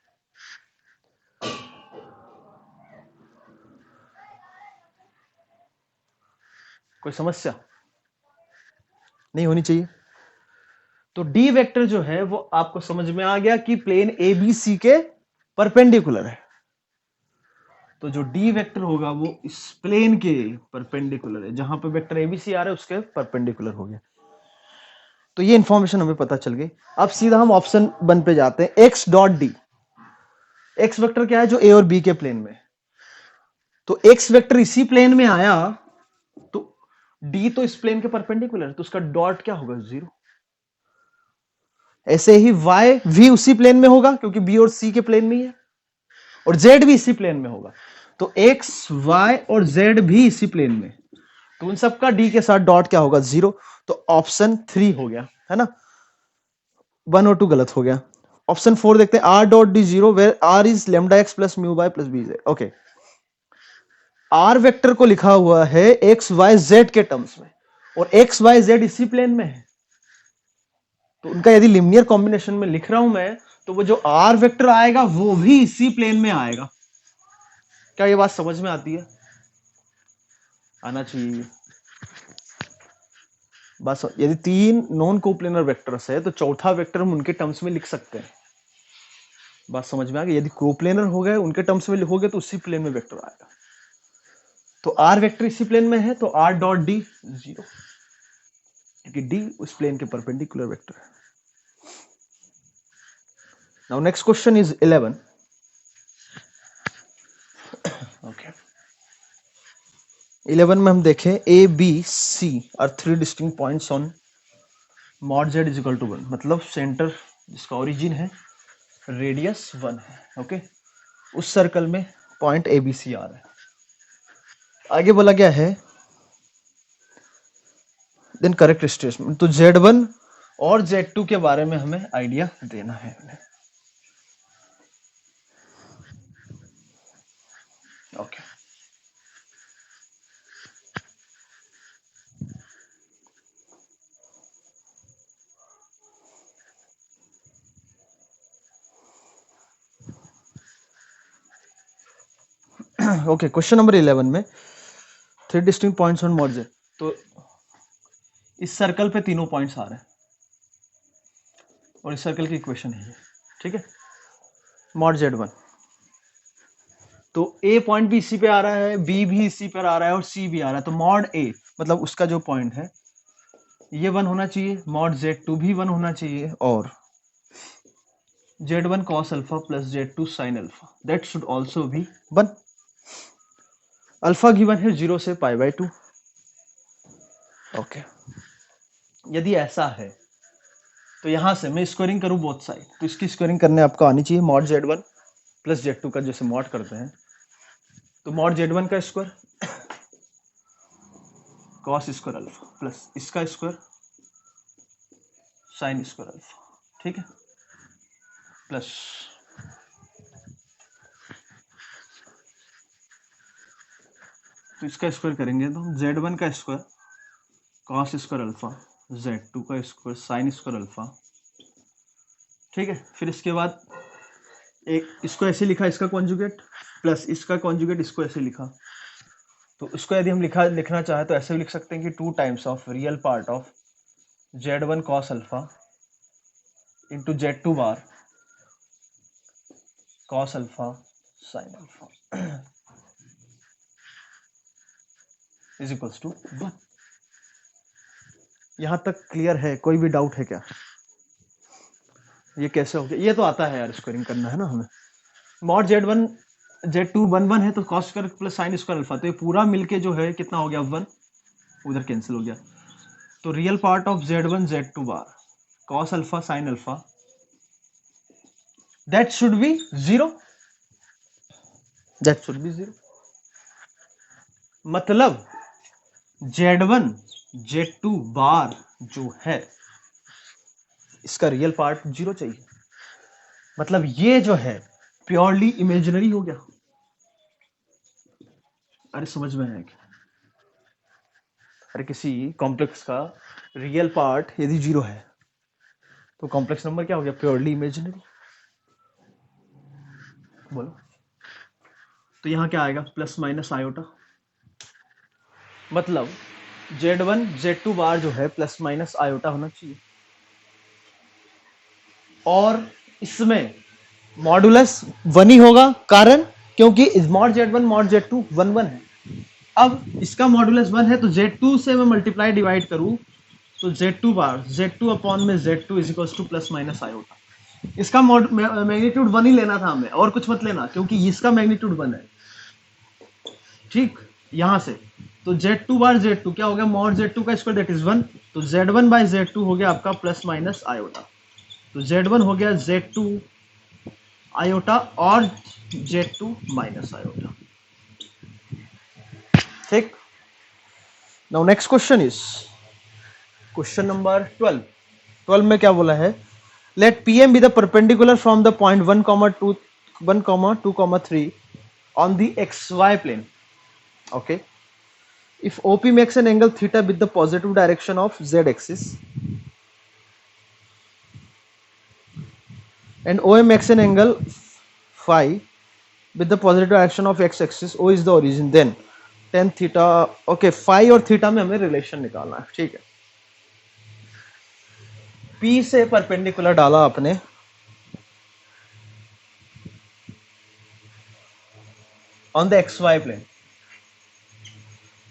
कोई समस्या नहीं होनी चाहिए। तो डी वेक्टर जो है वो आपको समझ में आ गया कि प्लेन ए बी सी के परपेंडिकुलर है, तो जो डी वेक्टर होगा वो इस प्लेन के परपेंडिकुलर है, जहां पे वेक्टर एबीसी आ रहा है उसके परपेंडिकुलर हो गया। तो ये इंफॉर्मेशन हमें पता चल गई। अब सीधा हम ऑप्शन 1 पे जाते हैं, x dot D. X vector क्या है? जो ए और बी के प्लेन में, तो एक्स वेक्टर इसी प्लेन में आया, तो डी तो इस प्लेन के परपेंडिकुलर है, तो उसका डॉट क्या होगा? 0। ऐसे ही वाई भी उसी प्लेन में होगा क्योंकि बी और सी के प्लेन में ही है, और जेड भी इसी प्लेन में होगा, तो एक्स वाई और जेड भी इसी प्लेन में, तो उन सबका डी के साथ डॉट क्या होगा? 0। तो ऑप्शन 3 हो गया, है ना, 1 और 2 गलत हो गया। ऑप्शन 4 देखते हैं, R dot D 0 where R is lambda X plus mu Y plus B Z. Okay, R vector को लिखा हुआ है एक्स वाई जेड के टर्म्स में, और एक्स वाई जेड इसी प्लेन में है, तो उनका यदि लिनियर कॉम्बिनेशन में लिख रहा हूं मैं, तो वो जो आर वेक्टर आएगा वो भी इसी प्लेन में आएगा। क्या ये बात समझ में आती है? आना चाहिए। बस यदि 3 नॉन कोप्लेनर वेक्टर्स है तो चौथा वेक्टर हम उनके टर्म्स में लिख सकते हैं। बात समझ में आ गई? यदि कोप्लेनर हो गए उनके टर्म्स में लिखोगे तो उसी प्लेन में वेक्टर आएगा। तो आर वेक्टर इसी प्लेन में है, तो आर डॉट डी 0, क्योंकि डी उस प्लेन के परपेंडिकुलर वेक्टर है। Now next question is 11। Okay, 11 में हम देखें A B C are 3 distinct points on mod Z is equal to 1, मतलब सेंटर जिसका ओरिजिन है रेडियस 1 है। ओके, उस सर्कल में पॉइंट ए बी सी आ रहा है। आगे बोला गया है देन करेक्ट स्टेटमेंट, तो Z1 और Z2 के बारे में हमें आइडिया देना है। ओके, ओके, क्वेश्चन नंबर 11 में 3 distinct points on mod Z, तो इस सर्कल पे तीनों पॉइंट्स आ रहे हैं और इस सर्कल की इक्वेशन है, ठीक है, मॉड Z1, तो ए पॉइंट भी इसी पे आ रहा है, बी भी इसी पर आ रहा है और सी भी आ रहा है, तो मॉड ए मतलब उसका जो पॉइंट है ये 1 होना चाहिए, मॉड Z2 भी 1 होना चाहिए, और Z1 cos alpha plus Z2 sin alpha that should also be 1। Alpha given है 0 से π/2। ओके, यदि ऐसा है तो यहां से मैं स्क्वायरिंग करूं बोथ साइड, तो इसकी स्क्वायरिंग करने आपको आनी चाहिए, मॉड Z1 प्लस Z2 का जैसे मॉड करते हैं, तो मॉड Z1 का square cos square alpha plus इसका स्क्वायर साइन स्क्वायर अल्फा, ठीक है, प्लस तो इसका स्क्वायर करेंगे तो Z1 का square cos square alpha, Z2 का स्क्वायर साइन स्क्वायर अल्फा, ठीक है। फिर इसके बाद एक इसको ऐसे लिखा, इसका कॉन्जुगेट प्लस इसका कॉन्जुगेट, इसको ऐसे लिखा, तो इसको यदि हम लिखना चाहे तो ऐसे भी लिख सकते हैं कि 2 times of real part of Z1 cos alpha into Z2 बार cos alpha sine alpha is equals to 1। यहां तक क्लियर है? कोई भी डाउट है क्या? ये कैसे हो गया? ये तो आता है यार, स्क्वायरिंग करना है ना हमें। मॉड Z1 Z2 1 है, तो cos square plus sine square alpha, तो ये पूरा मिलके जो है कितना हो गया? 1, उधर कैंसिल हो गया, तो real part of Z1 Z2 बार cos alpha sine alpha that should be 0। That should be 0। मतलब Z1 Z2 बार जो है इसका रियल पार्ट 0 चाहिए। मतलब ये जो है प्योरली इमेजिनरी हो गया। अरे समझ में है क्या? अरे किसी कॉम्प्लेक्स का रियल पार्ट यदि 0 है तो कॉम्प्लेक्स नंबर क्या हो गया? Purely imaginary. बोलो तो यहां क्या आएगा? Plus minus iota. मतलब Z1 Z2 बार जो है प्लस माइनस आयोटा होना चाहिए। और इसमें मॉडुलस 1 ही होगा, कारण क्योंकि मॉड Z1 मॉड Z2 1 1 है। अब इसका मॉडुलस 1 है तो Z2 से मैं मल्टीप्लाई डिवाइड करूं तो Z2 बार Z2 अपॉन में Z2 is equal two plus minus iota. इसका मैग्नीट्यूड 1 ही लेना था हमें, और कुछ मत लेना, क्योंकि इसका मैग्नीट्यूड 1 है। ठीक, यहां से तो Z2 बार Z2 क्या हो गया? मॉड Z2 का स्क्वायर दैट इज 1, तो Z1 बाय Z2 हो गया आपका प्लस माइनस आयोटा। तो Z1 हो गया Z2 आयोटा और Z2 माइनस आयोटा। ठीक, now next question is question number 12। 12 में क्या बोला है? Let PM be the perpendicular from the point 1,2 1,2,3 on the XY plane. Okay. If OP makes an angle theta with the positive direction of Z axis and OM makes an angle phi with the positive direction of X axis, O is the origin, then tan theta. Okay, phi और theta में हमें relation निकालना है। ठीक है, P से perpendicular डाला आपने ऑन द XY प्लेन।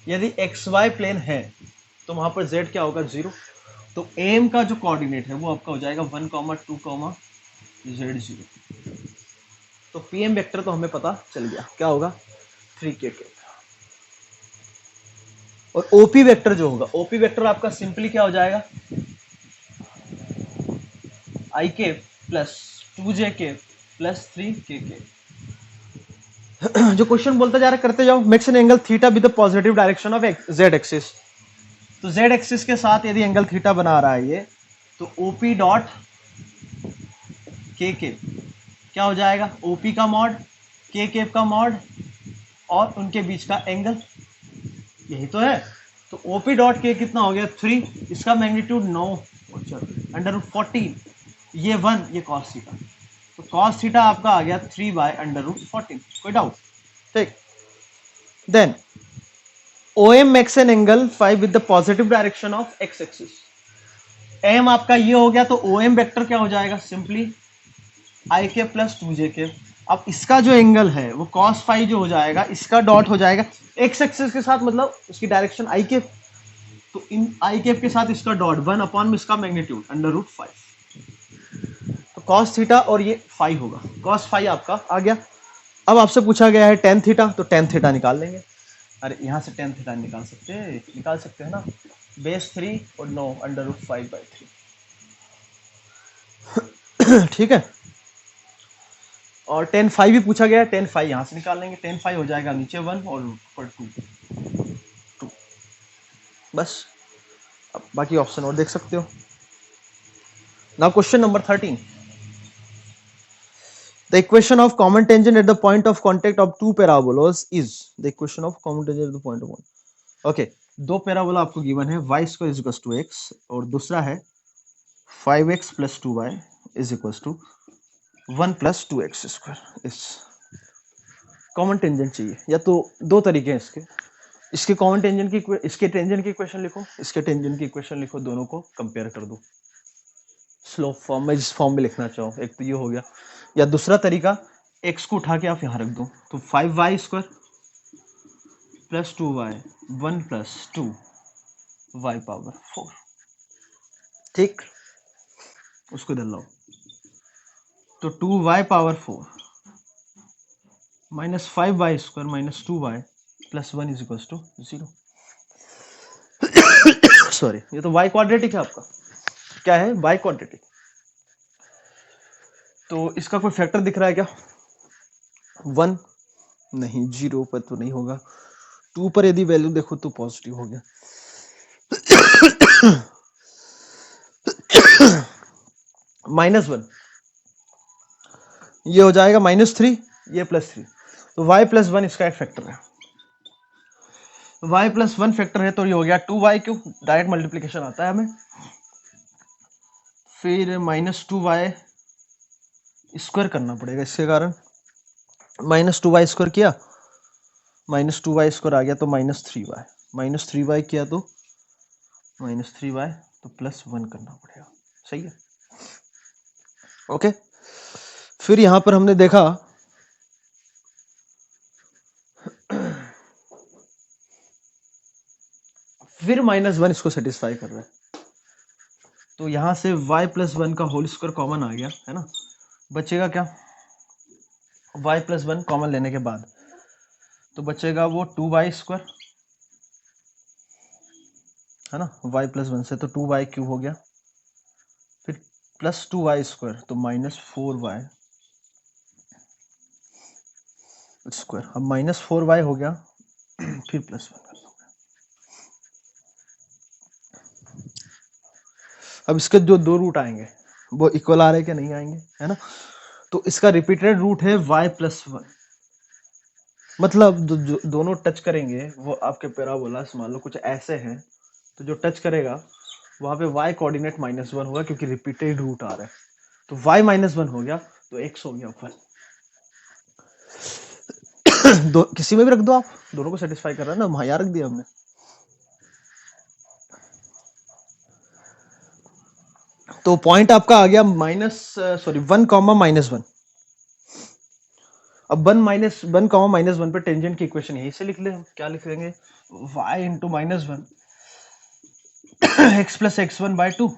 यदि XY प्लेन है तो वहां पर Z क्या होगा? 0। तो एम का जो कोऑर्डिनेट है वो आपका हो जाएगा 1, 2, Z0। तो PM वेक्टर तो हमें पता चल गया क्या होगा? 3k। और OP वेक्टर जो होगा, OP वेक्टर आपका सिंपली क्या हो जाएगा? IK plus 2JK plus 3KK। जो क्वेश्चन बोलता जा रहा है करते जाओ। Makes an angle theta with the positive direction of Z axis. तो Z एक्सिस के साथ यदि एंगल थीटा बना रहा है ये, तो OP डॉट KK क्या हो जाएगा? OP का मॉड KK का मॉड और उनके बीच का एंगल, यही तो है। तो OP डॉट K कितना हो गया? 3। इसका मैग्नीट्यूड 9 अंडर रूट 14, ये 1, ये कॉस थीटा। तो कॉस थीटा आपका आ गया 3 बाय अंडर रूट 14। कोई डाउट? ठीक, then OM makes an angle phi with the positive direction of X axis। M आपका ये हो गया, तो OM वेक्टर क्या हो जाएगा? Simply IK plus 2JK। अब इसका जो एंगल है वो cos phi जो हो जाएगा, इसका डॉट हो जाएगा X एक्सिस के साथ, मतलब इसकी डायरेक्शन IK, तो इन IK के साथ इसका डॉट 1 अपॉन में इसका मैग्नीट्यूड अंडर रूट 5। तो cos थीटा और ये phi होगा, cos phi आपका आ गया। अब आपसे पूछा गया है tan थीटा, तो tan थीटा निकाल लेंगे। अरे यहाँ से tan थीटा निकाल सकते हैं ना, बेस 3 और 9 अंडर रूट 5/3। ठीक है, और tan phi भी पूछा गया है, tan phi यहाँ से निकाल लेंगे। tan phi हो जाएगा नीचे 1 और ऊपर 2। बस, अब बाकी ऑप्शन और देख सकते हो। Now question number 13। The equation of common tangent at the point of contact of two parabolas is the equation of common tangent at the point of contact. Okay, दो पैराबोला आपको गिवन है, y square is equal to x और दूसरा है 5x plus 2y is equal to 1 plus 2x square. इस common tangent चाहिए, या तो दो तरीके हैं इसके कॉमन टेंजेंट की, इसके टेंजेंट की इक्वेशन लिखो, इसके टेंजेंट की इक्वेशन लिखो, दोनों को कंपेयर कर दो स्लोप फॉर्म में, जिस फॉर्म में लिखना चाहो। एक तो ये हो गया, या दूसरा तरीका x को उठा के आप यहाँ रख दो, तो 5y square plus 2y 1 plus 2y power 4। ठीक, उसको इधर लाओ, तो 2y power 4 minus 5y square minus 2y plus 1 is equal to 0। Sorry, ये तो y क्वाड्रेटिक है आपका। क्या है? y quadratic. तो इसका कोई फैक्टर दिख रहा है क्या? 1, नहीं, 0 पर तो नहीं होगा। 2 पर यदि वैल्यू देखो तो पॉजिटिव हो गया। -1 ये हो जाएगा -3, ये +3, तो y+1 इसका एक फैक्टर है। y+1 फैक्टर है तो ये हो गया 2y, क्यों डायरेक्ट मल्टीप्लीकेशन आता है हमें। फिर -2y स्क्वायर करना पड़ेगा इसके कारण, -2y स्क्वायर किया, -2y स्क्वायर आ गया तो -3y, -3y किया तो -3y, तो +1 करना पड़ेगा। सही है, ओके। फिर यहां पर हमने देखा फिर -1 इसको सेटिस्फाई कर रहा है, तो यहां से y+1 का होल स्क्वायर कॉमन आ गया है ना, बचेगा क्या, y+1 कॉमन लेने के बाद तो बचेगा वो 2y स्क्वायर, है ना, y+1 से तो 2y क्यूब हो गया, फिर +2y स्क्वायर तो -4y स्क्वायर, अब -4y हो गया, फिर +1 करना होगा। अब इसके जो दो रूट आएंगे वो इक्वल आ रहे क्या, नहीं आएंगे, है ना, तो इसका रिपीटेड रूट है y+1, मतलब जो दोनों टच करेंगे वो आपके पैराबोलास मान लो कुछ ऐसे हैं, तो जो टच करेगा वहां पे y कोऑर्डिनेट -1 होगा, क्योंकि रिपीटेड रूट आ रहा है, तो y-1 हो गया, तो x हो गया ऊपर। किसी में भी रख दो आप, दोनों को सेटिस्फाई कर रहा है ना, वहां रख दिया हमने। तो पॉइंट आपका आ गया 1, अब 1 पे टेंजेंट की इक्वेशन यहीं से लिख ले, हम क्या लिख लेंगे, y into -1 x plus x1/2,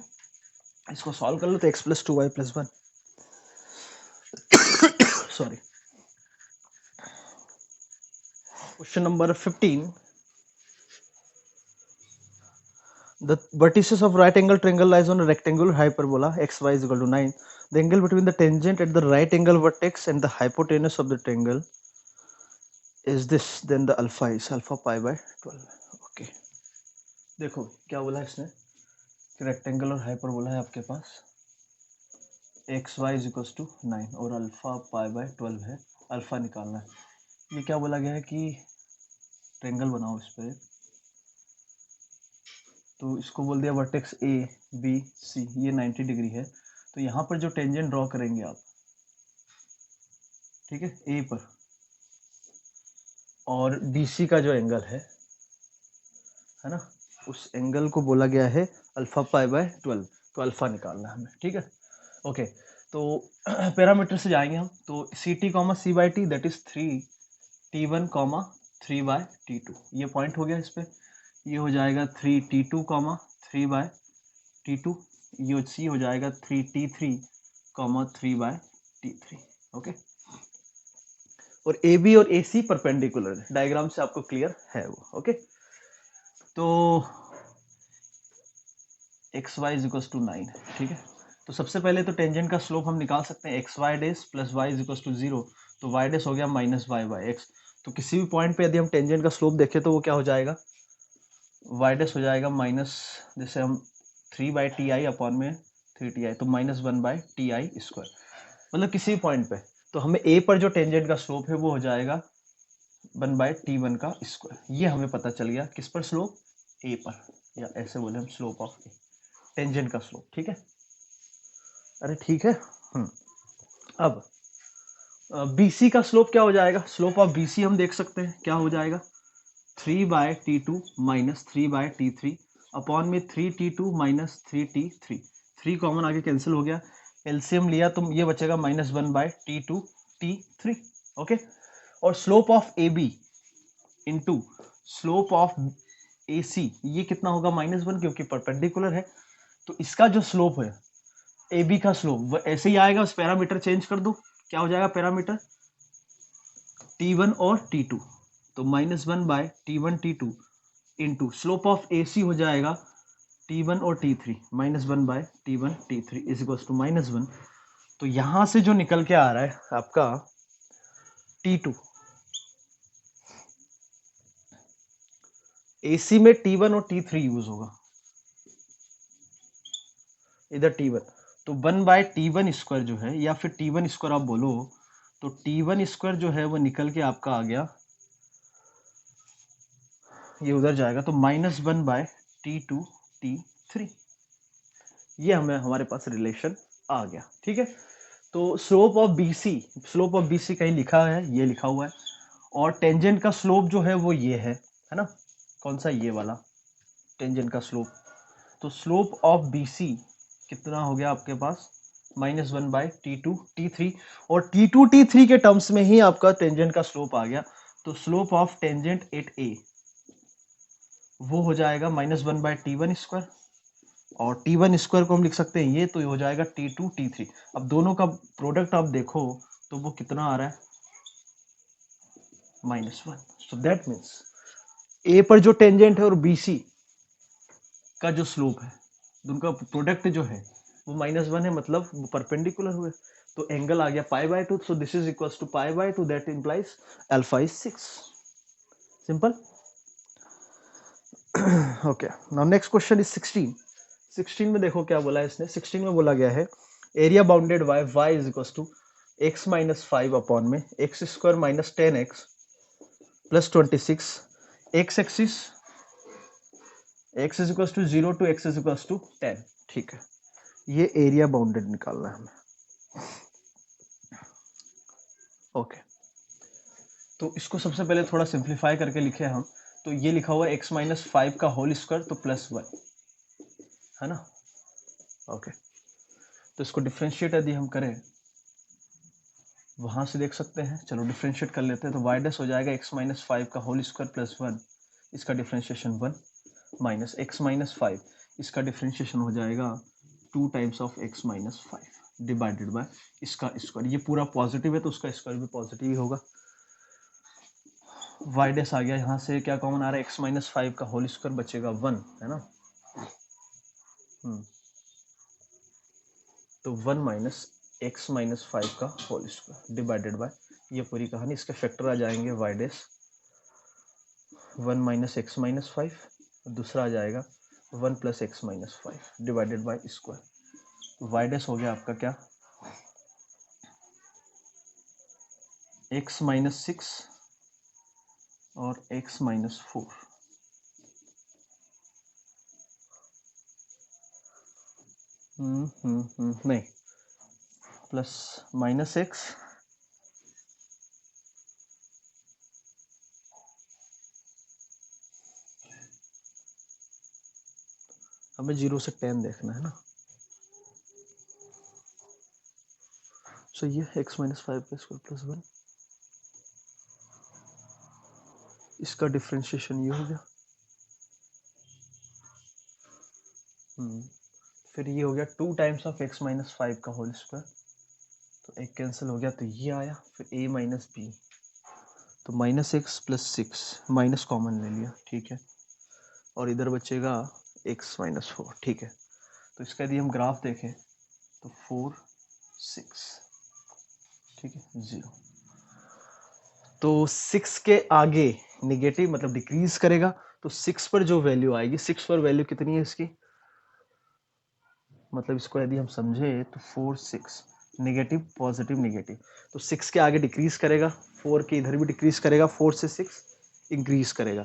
इसको सॉल्व कर लो तो x + 2y + 1, sorry. Question number 15, the vertices of right angle triangle lies on a rectangular hyperbola xy = 9. The angle between the tangent at the right angle vertex and the hypotenuse of the triangle is this, then the alpha is alpha π/12. Okay, देखो क्या बोला इसने, rectangle और hyperbola है आपके पास, xy = 9 और alpha π/12 है, alpha निकालना है। ये क्या बोला गया है कि ट्रायंगल बनाओ इस पे, तो इसको बोल दिया वर्टेक्स ए बी सी, ये 90 डिग्री है, तो यहाँ पर जो टेंजेंट ड्रॉ करेंगे आप, ठीक है, ए पर, और बीसी का जो एंगल है ना, उस एंगल को बोला गया है अल्फा π/12, तो अल्फा निकालना है हमें, ठीक है, ओके। तो पैरामीटर से जाएंगे हम, तो C T comma c/t that is 3t1 comma 3/t2, ये पॉइंट हो गया इस पे, ये हो जाएगा 3t2 कॉमा 3/t2, ये सी हो जाएगा 3t3 कॉमा 3/t3, ओके। और ए बी और ए सी परपेंडिकुलर है, डायग्राम से आपको क्लियर है वो, ओके। तो x y is equals to 9, ठीक है, तो सबसे पहले तो टेंजेंट का स्लोप हम निकाल सकते हैं, x y dash plus y is equals to 0, तो वाई डेस हो गया -y/x, तो किसी भी पॉइंट पे यदि हम टेंजेंट का स्लोप देखें तो वो क्या हो जाएगा, वाई डेस हो जाएगा माइनस, जैसे हम 3/ti अपॉन में 3ti, तो -1/ti², मतलब किसी भी पॉइंट पे, तो हमें ए पर जो टेंजेंट का स्लोप है वो हो जाएगा 1/t1 का स्क्वायर, ये हमें पता चल गया किस पर, स्लोप ए पर, या ऐसे बोले हम स्लोप ऑफ ए, टेंजेंट का स्लोप, ठीक है, अरे ठीक है। अब BC का स्लोप क्या हो जाएगा, स्लोप ऑफ BC हम देख सकते हैं क्या हो जाएगा, 3/t2 माइनस 3/t3 अपॉन में 3t2 माइनस 3t3, 3 कॉमन आगे कैंसिल हो गया, एलसीएम लिया तो ये बचेगा -1/t2 t3, ओके। और slope of AB into slope of AC, ये कितना होगा -1, क्योंकि परपेंडिकुलर है, तो इसका जो स्लोप है ए बी का स्लोप वो ऐसे ही आएगा, उस पैरामीटर चेंज कर दो, क्या हो जाएगा पैरामीटर T1 और T2, तो -1/T1 T2 into slope of AC हो जाएगा T1 और T3, -1/T1 T3 is equals to -1, तो यहां से जो निकल के आ रहा है आपका T2, AC में T1 और T3 यूज होगा, इधर T1, तो 1/T1 स्क्वायर जो है, या फिर T1 स्क्वायर आप बोलो, तो T1 स्क्वायर जो है वो निकल के आपका आ गया, ये उधर जाएगा, तो -1/T2T3, ये हमें हमारे पास रिलेशन आ गया। ठीक है, तो स्लोप ऑफ BC कहीं लिखा है, ये लिखा हुआ है, और टेंजेंट का स्लोप जो है वो ये है ना, कौन सा, ये वाला टेंजेंट का स्लोप। तो स्लोप ऑफ BC कितना हो गया आपके पास, -1/T2T3, और T2T3 के टर्म्स में ही आपका टेंजेंट का स्लोप आ गया। तो slope of tangent at A वो हो जाएगा -1/T1 स्क्वायर, और T1 स्क्वायर को हम लिख सकते हैं ये, तो ये हो जाएगा T2T3। अब दोनों का प्रोडक्ट आप देखो तो वो कितना आ रहा है, -1। सो दैट मीन्स A पर जो टेंजेंट है और BC का जो स्लोप है, उनका प्रोडक्ट जो है वो -1 है, मतलब वो परपेंडिकुलर हुए, तो एंगल आ गया π/2। So this is equals to π/2, that implies alpha is 6। Simple. Okay, now next question is 16 में देखो क्या बोला है इसने। 16 में बोला गया है area bounded y is equals to x - 5 upon में x² - 10x + 26, x axis x is equals to 0 to x is equals to 10। ठीक है, ये एरिया बाउंडेड निकालना है हमें। ओके, तो इसको सबसे पहले थोड़ा सिंप्लीफाई करके लिखे हम, तो ये लिखा हुआ है x - 5 का होल स्क्वायर, तो +1 है ना। ओके, तो इसको डिफ्रेंशिएट यदि हम करें, वहां से देख सकते हैं, चलो डिफ्रेंशिएट कर लेते हैं, तो y डैश हो जाएगा x - 5 का होल स्क्वायर +1, इसका डिफ्रेंशिएशन 1, माइनस x - 5, इसका डिफ्रेंशिएशन हो जाएगा 2 times of x - 5 divided by इसका स्क्वायर। ये पूरा पॉजिटिव है तो उसका स्क्वायर भी पॉजिटिव ही होगा। y डैश आ गया, यहाँ से क्या कॉमन आ रहा है, x - 5 का होल स्क्वायर बचेगा 1, है ना। तो 1 माइनस x - 5 का होल स्क्वायर डिवाइडेड बाय ये पूरी कहानी, इसके फैक्टर आ जाएंगे y डैश 1 माइनस x - 5, दूसरा आ जाएगा 1 plus x - 5 divided by square. y dash हो गया आपका क्या, x - 6 और x - 4, नहीं, प्लस -x हमें 0 से 10 देखना है ना। सो ये x - 5 का स्क्वायर +1, इसका डिफरेंशिएशन ये हो गया, फिर ये हो गया 2 टाइम्स ऑफ x - 5 का होल स्क्वायर, तो एक कैंसिल हो गया, तो ये आया, फिर a माइनस बी, तो -x + 6 माइनस कॉमन ले लिया, ठीक है, और इधर बचेगा x - 4। ठीक है, तो इसका यदि हम ग्राफ देखें तो 4 6, ठीक है, 0, तो 6 के आगे निगेटिव मतलब डिक्रीज करेगा, तो 6 पर जो वैल्यू आएगी, 6 पर वैल्यू कितनी है इसकी, मतलब इसको यदि हम समझे तो 4 6 नेगेटिव पॉजिटिव नेगेटिव, तो 6 के आगे डिक्रीज करेगा, 4 के इधर भी डिक्रीज करेगा, 4 से 6 इंक्रीज करेगा,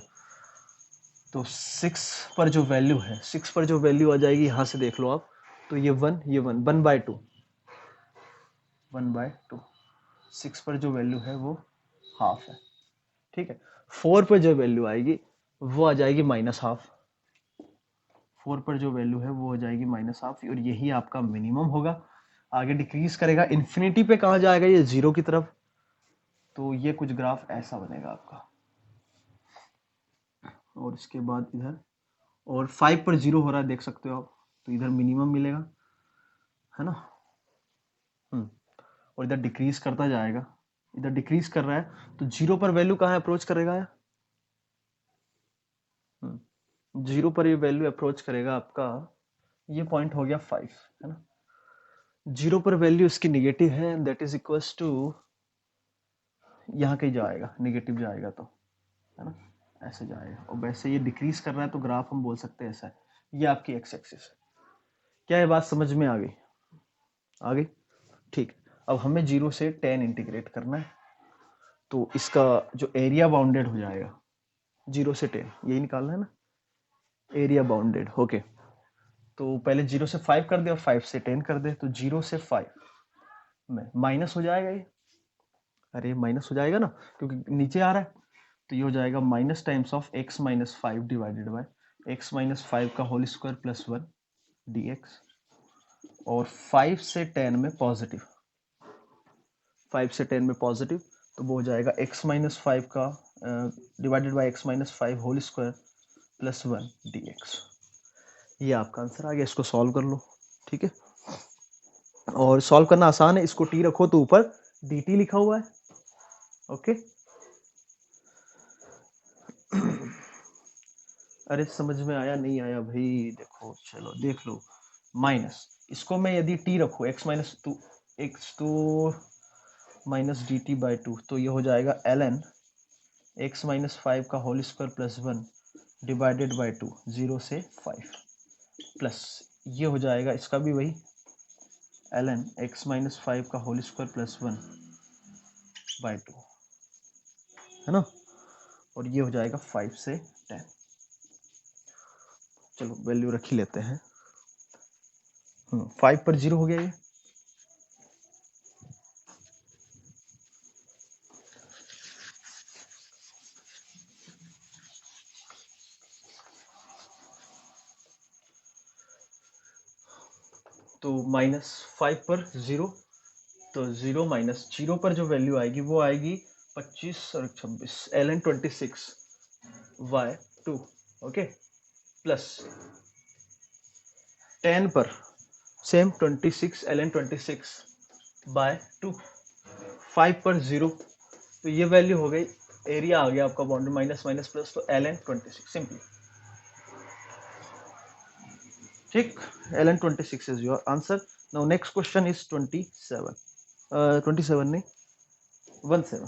तो 6 पर जो वैल्यू है, 6 पर जो वैल्यू आ जाएगी, यहां से देख लो आप, तो ये 1 ये 1/2, 1/2, 6 पर जो वैल्यू है वो हाफ है, ठीक है। 4 पर जो वैल्यू आएगी वो आ जाएगी -12, 4 पर जो वैल्यू है वो हो जाएगी -12, और यही आपका मिनिमम होगा। आगे डिक्रीज करेगा, इन्फिनिटी पे कहाँ जाएगा, ये 0 की तरफ, तो ये कुछ ग्राफ ऐसा बनेगा आपका, और इसके बाद इधर, और 5 पर 0 हो रहा है देख सकते हो आप, तो इधर मिनिमम मिलेगा, है ना। और इधर डिक्रीज करता जाएगा, इधर डिक्रीज कर रहा है, तो 0 पर वैल्यू कहाँ अप्रोच करेगा, 0 पर ये वैल्यू अप्रोच करेगा आपका, ये पॉइंट हो गया 5, है ना। 0 पर वैल्यू इसकी निगेटिव है, दैट इज इक्वल्स टू यहाँ कहीं जाएगा, निगेटिव जाएगा तो, है ना। ऐसे जाएगा, और वैसे ये डिक्रीज कर रहा है तो ग्राफ हम बोल सकते हैं ऐसा है। ये आपकी एक्स एक्सिस है। क्या ये बात समझ में आ गई? आ गई, ठीक। अब हमें 0 से 10 इंटीग्रेट करना है, तो इसका जो एरिया बाउंडेड हो जाएगा 0 से 10, यही निकालना है ना, एरिया बाउंडेड। ओके, तो पहले 0 से 5 कर दे और 5 से 10 कर दे, तो 0 से 5 में माइनस हो जाएगा ये, अरे माइनस हो जाएगा ना क्योंकि नीचे आ रहा है, तो ये हो जाएगा minus times of x minus 5 divided by x minus 5 का होल स्क्वायर प्लस 1 dx, और 5 से 10 में पॉजिटिव, 5 से 10 में पॉजिटिव, तो वो हो जाएगा x माइनस 5 का divided by x minus 5 whole square plus 1 dx। ये आपका आंसर आ गया, इसको सॉल्व कर लो, ठीक है। और सॉल्व करना आसान है, इसको t रखो तो ऊपर dt लिखा हुआ है, ओके। अरे समझ में आया नहीं आया भाई? देखो चलो देख लो, माइनस इसको मैं यदि t रखूँ x minus two x two minus d t by 2, तो ये हो जाएगा ln x माइनस 5 का whole square plus 1 divided by 2, 0 से 5, प्लस ये हो जाएगा इसका भी वही ln x माइनस 5 का होल स्क्वायर प्लस 1 बाई 2, है ना, और ये हो जाएगा 5 से 10। चलो वैल्यू रख ही लेते हैं, 5 पर 0 हो गया ये, तो माइनस 5 पर 0, तो 0 माइनस 0 पर जो वैल्यू आएगी वो आएगी 25 और 26 ln 26 y 2, ओके, प्लस 10 पर सेम 26 ln 26 बाय 2, 5 पर 0, तो ये वैल्यू हो गई, एरिया आ गया आपका बाउंड्री, माइनस माइनस प्लस, तो ln 26 सिंपली, ठीक। ln 26 is your answer. Now next question is 27, 27 नहीं 17,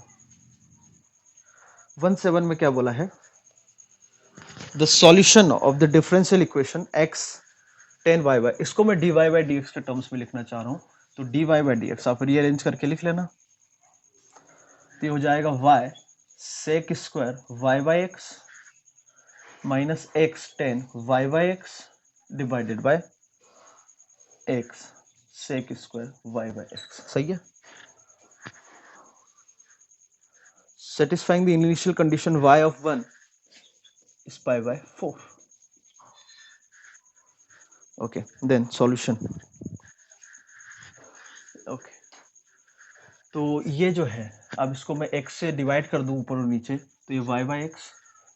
17 में क्या बोला है, the solution of the differential equation x 10y, इसको मैं dy बाई dx के टर्म्स में लिखना चाह रहा हूँ, तो dy बाई dx आप रीअरेंज करके लिख लेना, तो ये हो जाएगा y sec square y by x minus x 10 y by x divided by x sec square y by x, सही है। Satisfying the initial condition y of 1 is pi by 4. Okay, then solution. Okay, तो ये जो है, अब इसको मैं x से डिवाइड कर दूं ऊपर और नीचे, तो ये y बाई एक्स,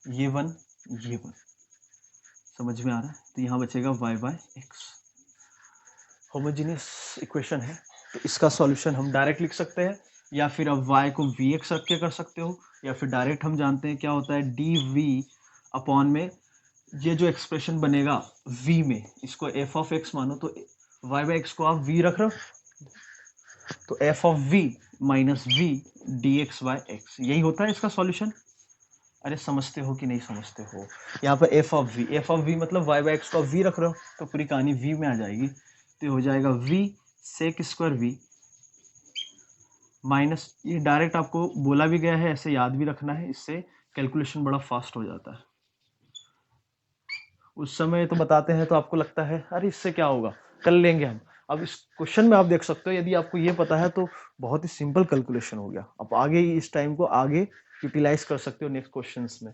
ये 1 ये 1, समझ में आ रहा है, तो यहाँ बचेगा y by x, homogeneous equation है, तो इसका सॉल्यूशन हम डायरेक्ट लिख सकते हैं, या फिर अब y को vx रख के कर सकते हो, या फिर डायरेक्ट हम जानते हैं क्या होता है dv अपॉन में ये जो एक्सप्रेशन बनेगा v में, इसको f ऑफ x मानो, तो y बाई एक्स को आप v रख रहे हो, तो f of v minus v dx by x, यही होता है इसका सॉल्यूशन। अरे समझते हो कि नहीं समझते हो? यहाँ पर f ऑफ v मतलब y बाई एक्स को आप v रख रहे हो, तो पूरी कहानी v में आ जाएगी, तो हो जाएगा v sec square v minus, ये डायरेक्ट आपको बोला भी गया है, ऐसे याद भी रखना है, इससे कैलकुलेशन बड़ा फास्ट हो जाता है। उस समय तो बताते हैं तो आपको लगता है अरे इससे क्या होगा, कर लेंगे हम। अब इस क्वेश्चन में आप देख सकते हो, यदि आपको ये पता है तो बहुत ही सिंपल कैलकुलेशन हो गया, आप आगे इस टाइम को आगे यूटिलाइज कर सकते हो नेक्स्ट क्वेश्चंस में।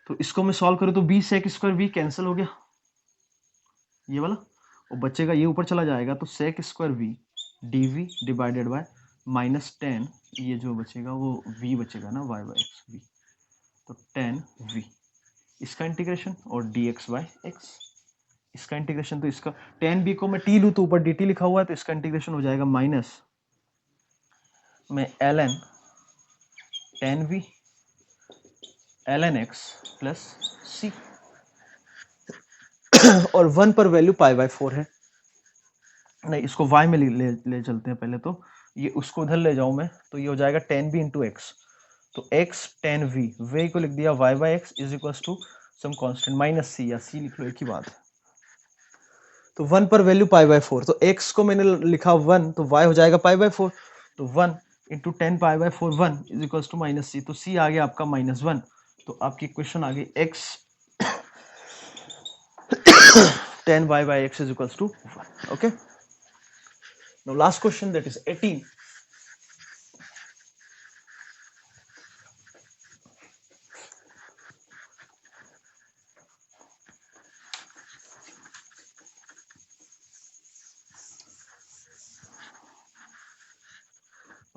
तो इसको मैं सॉल्व करूँ तो b sec square v cancel हो गया ये वाला, और बचेगा ये ऊपर चला जाएगा, तो sec square v dv divided by minus 10, ये जो बचेगा वो v बचेगा ना, y बाई एक्स v, तो 10v इसका इंटीग्रेशन और dx बाय एक्स इसका इंटीग्रेशन, तो इसका 10b को मैं t लूँ तो ऊपर dt लिखा हुआ है, तो इसका इंटीग्रेशन हो जाएगा माइनस में ln 10v ln x plus c, और 1 पर वैल्यू पाई बाय 4 है, नहीं इसको y में ले चलते हैं पहले, तो ये उसको उधर ले जाऊं मैं, तो ये हो जाएगा 10b इंटू एक्स, तो x tan v, वे को लिख दिया y by X is equal to some constant minus C, या सी लिख लो, एक ही बात है। तो 1 पर वैल्यू पाई बाय 4, तो x को मैंने लिखा 1, तो y हो जाएगा पाई बाय 4, तो 1 into 10 pi by 4 1 is equal to minus C, तो c आ गया आपका -1। तो आपकी इक्वेशन आ गई x tan y by x is equals to 1. Okay. Now last question, that is 18.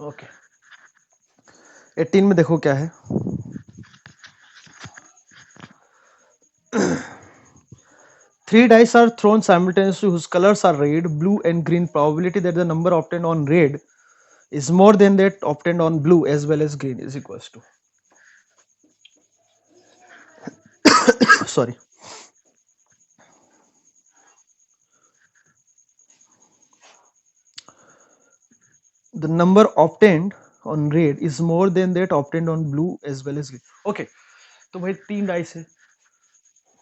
Okay. 18 में देखो क्या है। Three dice are thrown simultaneously whose colors are red, blue and green. Probability that the number obtained on red is more than that obtained on blue as well as green is equals to sorry, the number obtained on red is more than that obtained on blue as well as green. Okay, तो भाई 3 dice है,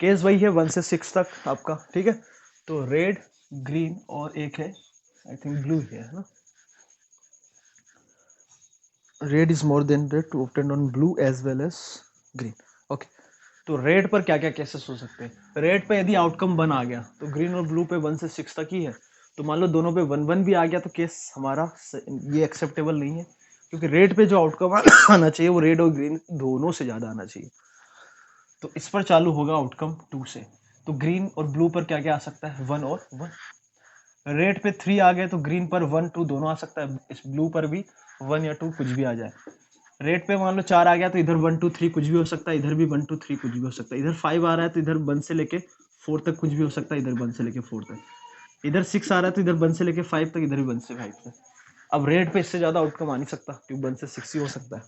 case वही है 1 से 6 तक आपका, ठीक है। तो रेड, ग्रीन और एक है आई थिंक ब्लू है ना। Red is more than red to obtain on blue as well as green. Okay, तो रेड पर क्या क्या केसेस हो सकते हैं। रेड पे यदि आउटकम 1 आ गया तो ग्रीन और ब्लू पे 1 से 6 तक ही है। तो मान लो दोनों पे 1 1 भी आ गया तो केस हमारा ये एक्सेप्टेबल नहीं है, क्योंकि रेड पे जो आउटकम आना चाहिए वो रेड और ग्रीन दोनों से ज्यादा आना चाहिए। तो इस पर चालू होगा आउटकम 2 से। तो ग्रीन और ब्लू पर क्या क्या आ सकता है, 1 और 1। रेड पे 3 आ गए तो ग्रीन पर 1 2 दोनों आ सकता है, इस ब्लू पर भी 1 या 2 कुछ भी आ जाए। रेड पे मान लो 4 आ गया तो इधर 1 2 3 कुछ भी हो सकता है, इधर भी 1 2 3 कुछ भी हो सकता है। इधर 5 आ रहा है तो इधर 1 से लेके 4 तक कुछ भी हो सकता है, इधर 1 से लेके 4 तक। इधर 6 आ रहा है तो इधर 1 से लेके 5 तक, इधर भी 1 से 5 तक। अब रेड पे इससे ज्यादा आउटकम आ नहीं सकता क्योंकि 1 से 6 ही हो सकता है।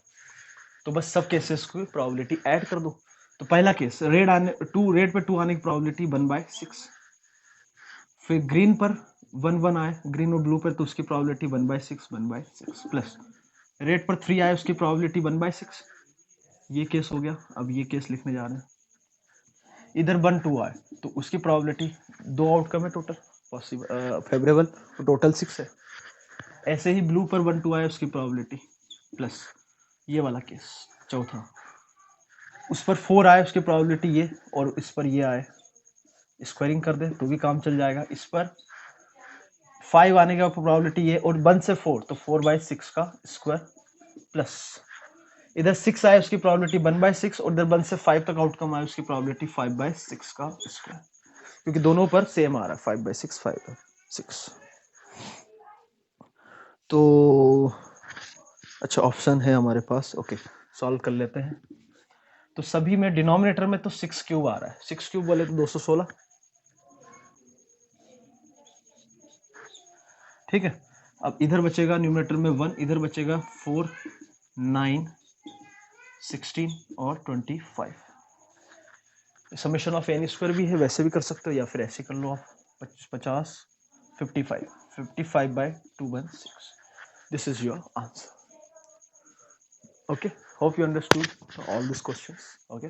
तो बस सब केसेस की प्रोबेबिलिटी ऐड कर दो। तो पहला केस रेड पे 2 आने की प्रोबेबिलिटी 1/6। फिर ग्रीन पर 1 1 आए, ग्रीन और ब्लू पर, तो उसकी प्रोबेबिलिटी 1/6 प्लस रेड पर 3 आए उसकी प्रोबेबिलिटी 1/6। ये केस हो गया। अब ये केस लिखने जा रहे हैं, इधर 1 2 आए तो उसकी प्रोबेबिलिटी, 2 आउटकम है टोटल पॉसिबल फेवरेबल, तो टोटल 6 है। ऐसे ही ब्लू पर 1 2 आए उसकी प्रोबेबिलिटी प्लस ये वाला केस चौथा, उस पर 4 आए उसकी प्रोबेबिलिटी ये, और इस पर ये आए, स्क्वायरिंग कर दे तो भी काम चल जाएगा। इस पर 5 आने का प्रोबेबिलिटी ये, और 1 से 4 तो 4/6 का स्क्वायर प्लस इधर 6 आए उसकी प्रोबेबिलिटी 1/6, और इधर 1 से 5 तक आउटकम आए उसकी प्रोबेबिलिटी 5/6 का स्क्वायर, क्योंकि दोनों पर सेम आ रहा है 5/6 5/6। तो अच्छा ऑप्शन है हमारे पास। ओके, सॉल्व कर लेते हैं। तो सभी में डिनोमिनेटर में तो 6 क्यूब आ रहा है, 6 क्यूब बोले तो 216, ठीक है। अब इधर बचेगा न्यूमरेटर में 1, इधर बचेगा 4 9 16 और 25। समेशन ऑफ एन स्क्वायर भी है, वैसे भी कर सकते हो या फिर ऐसे कर लो आप, 50 55/216। This is your answer. Okay, hope you understood all this questions. Okay.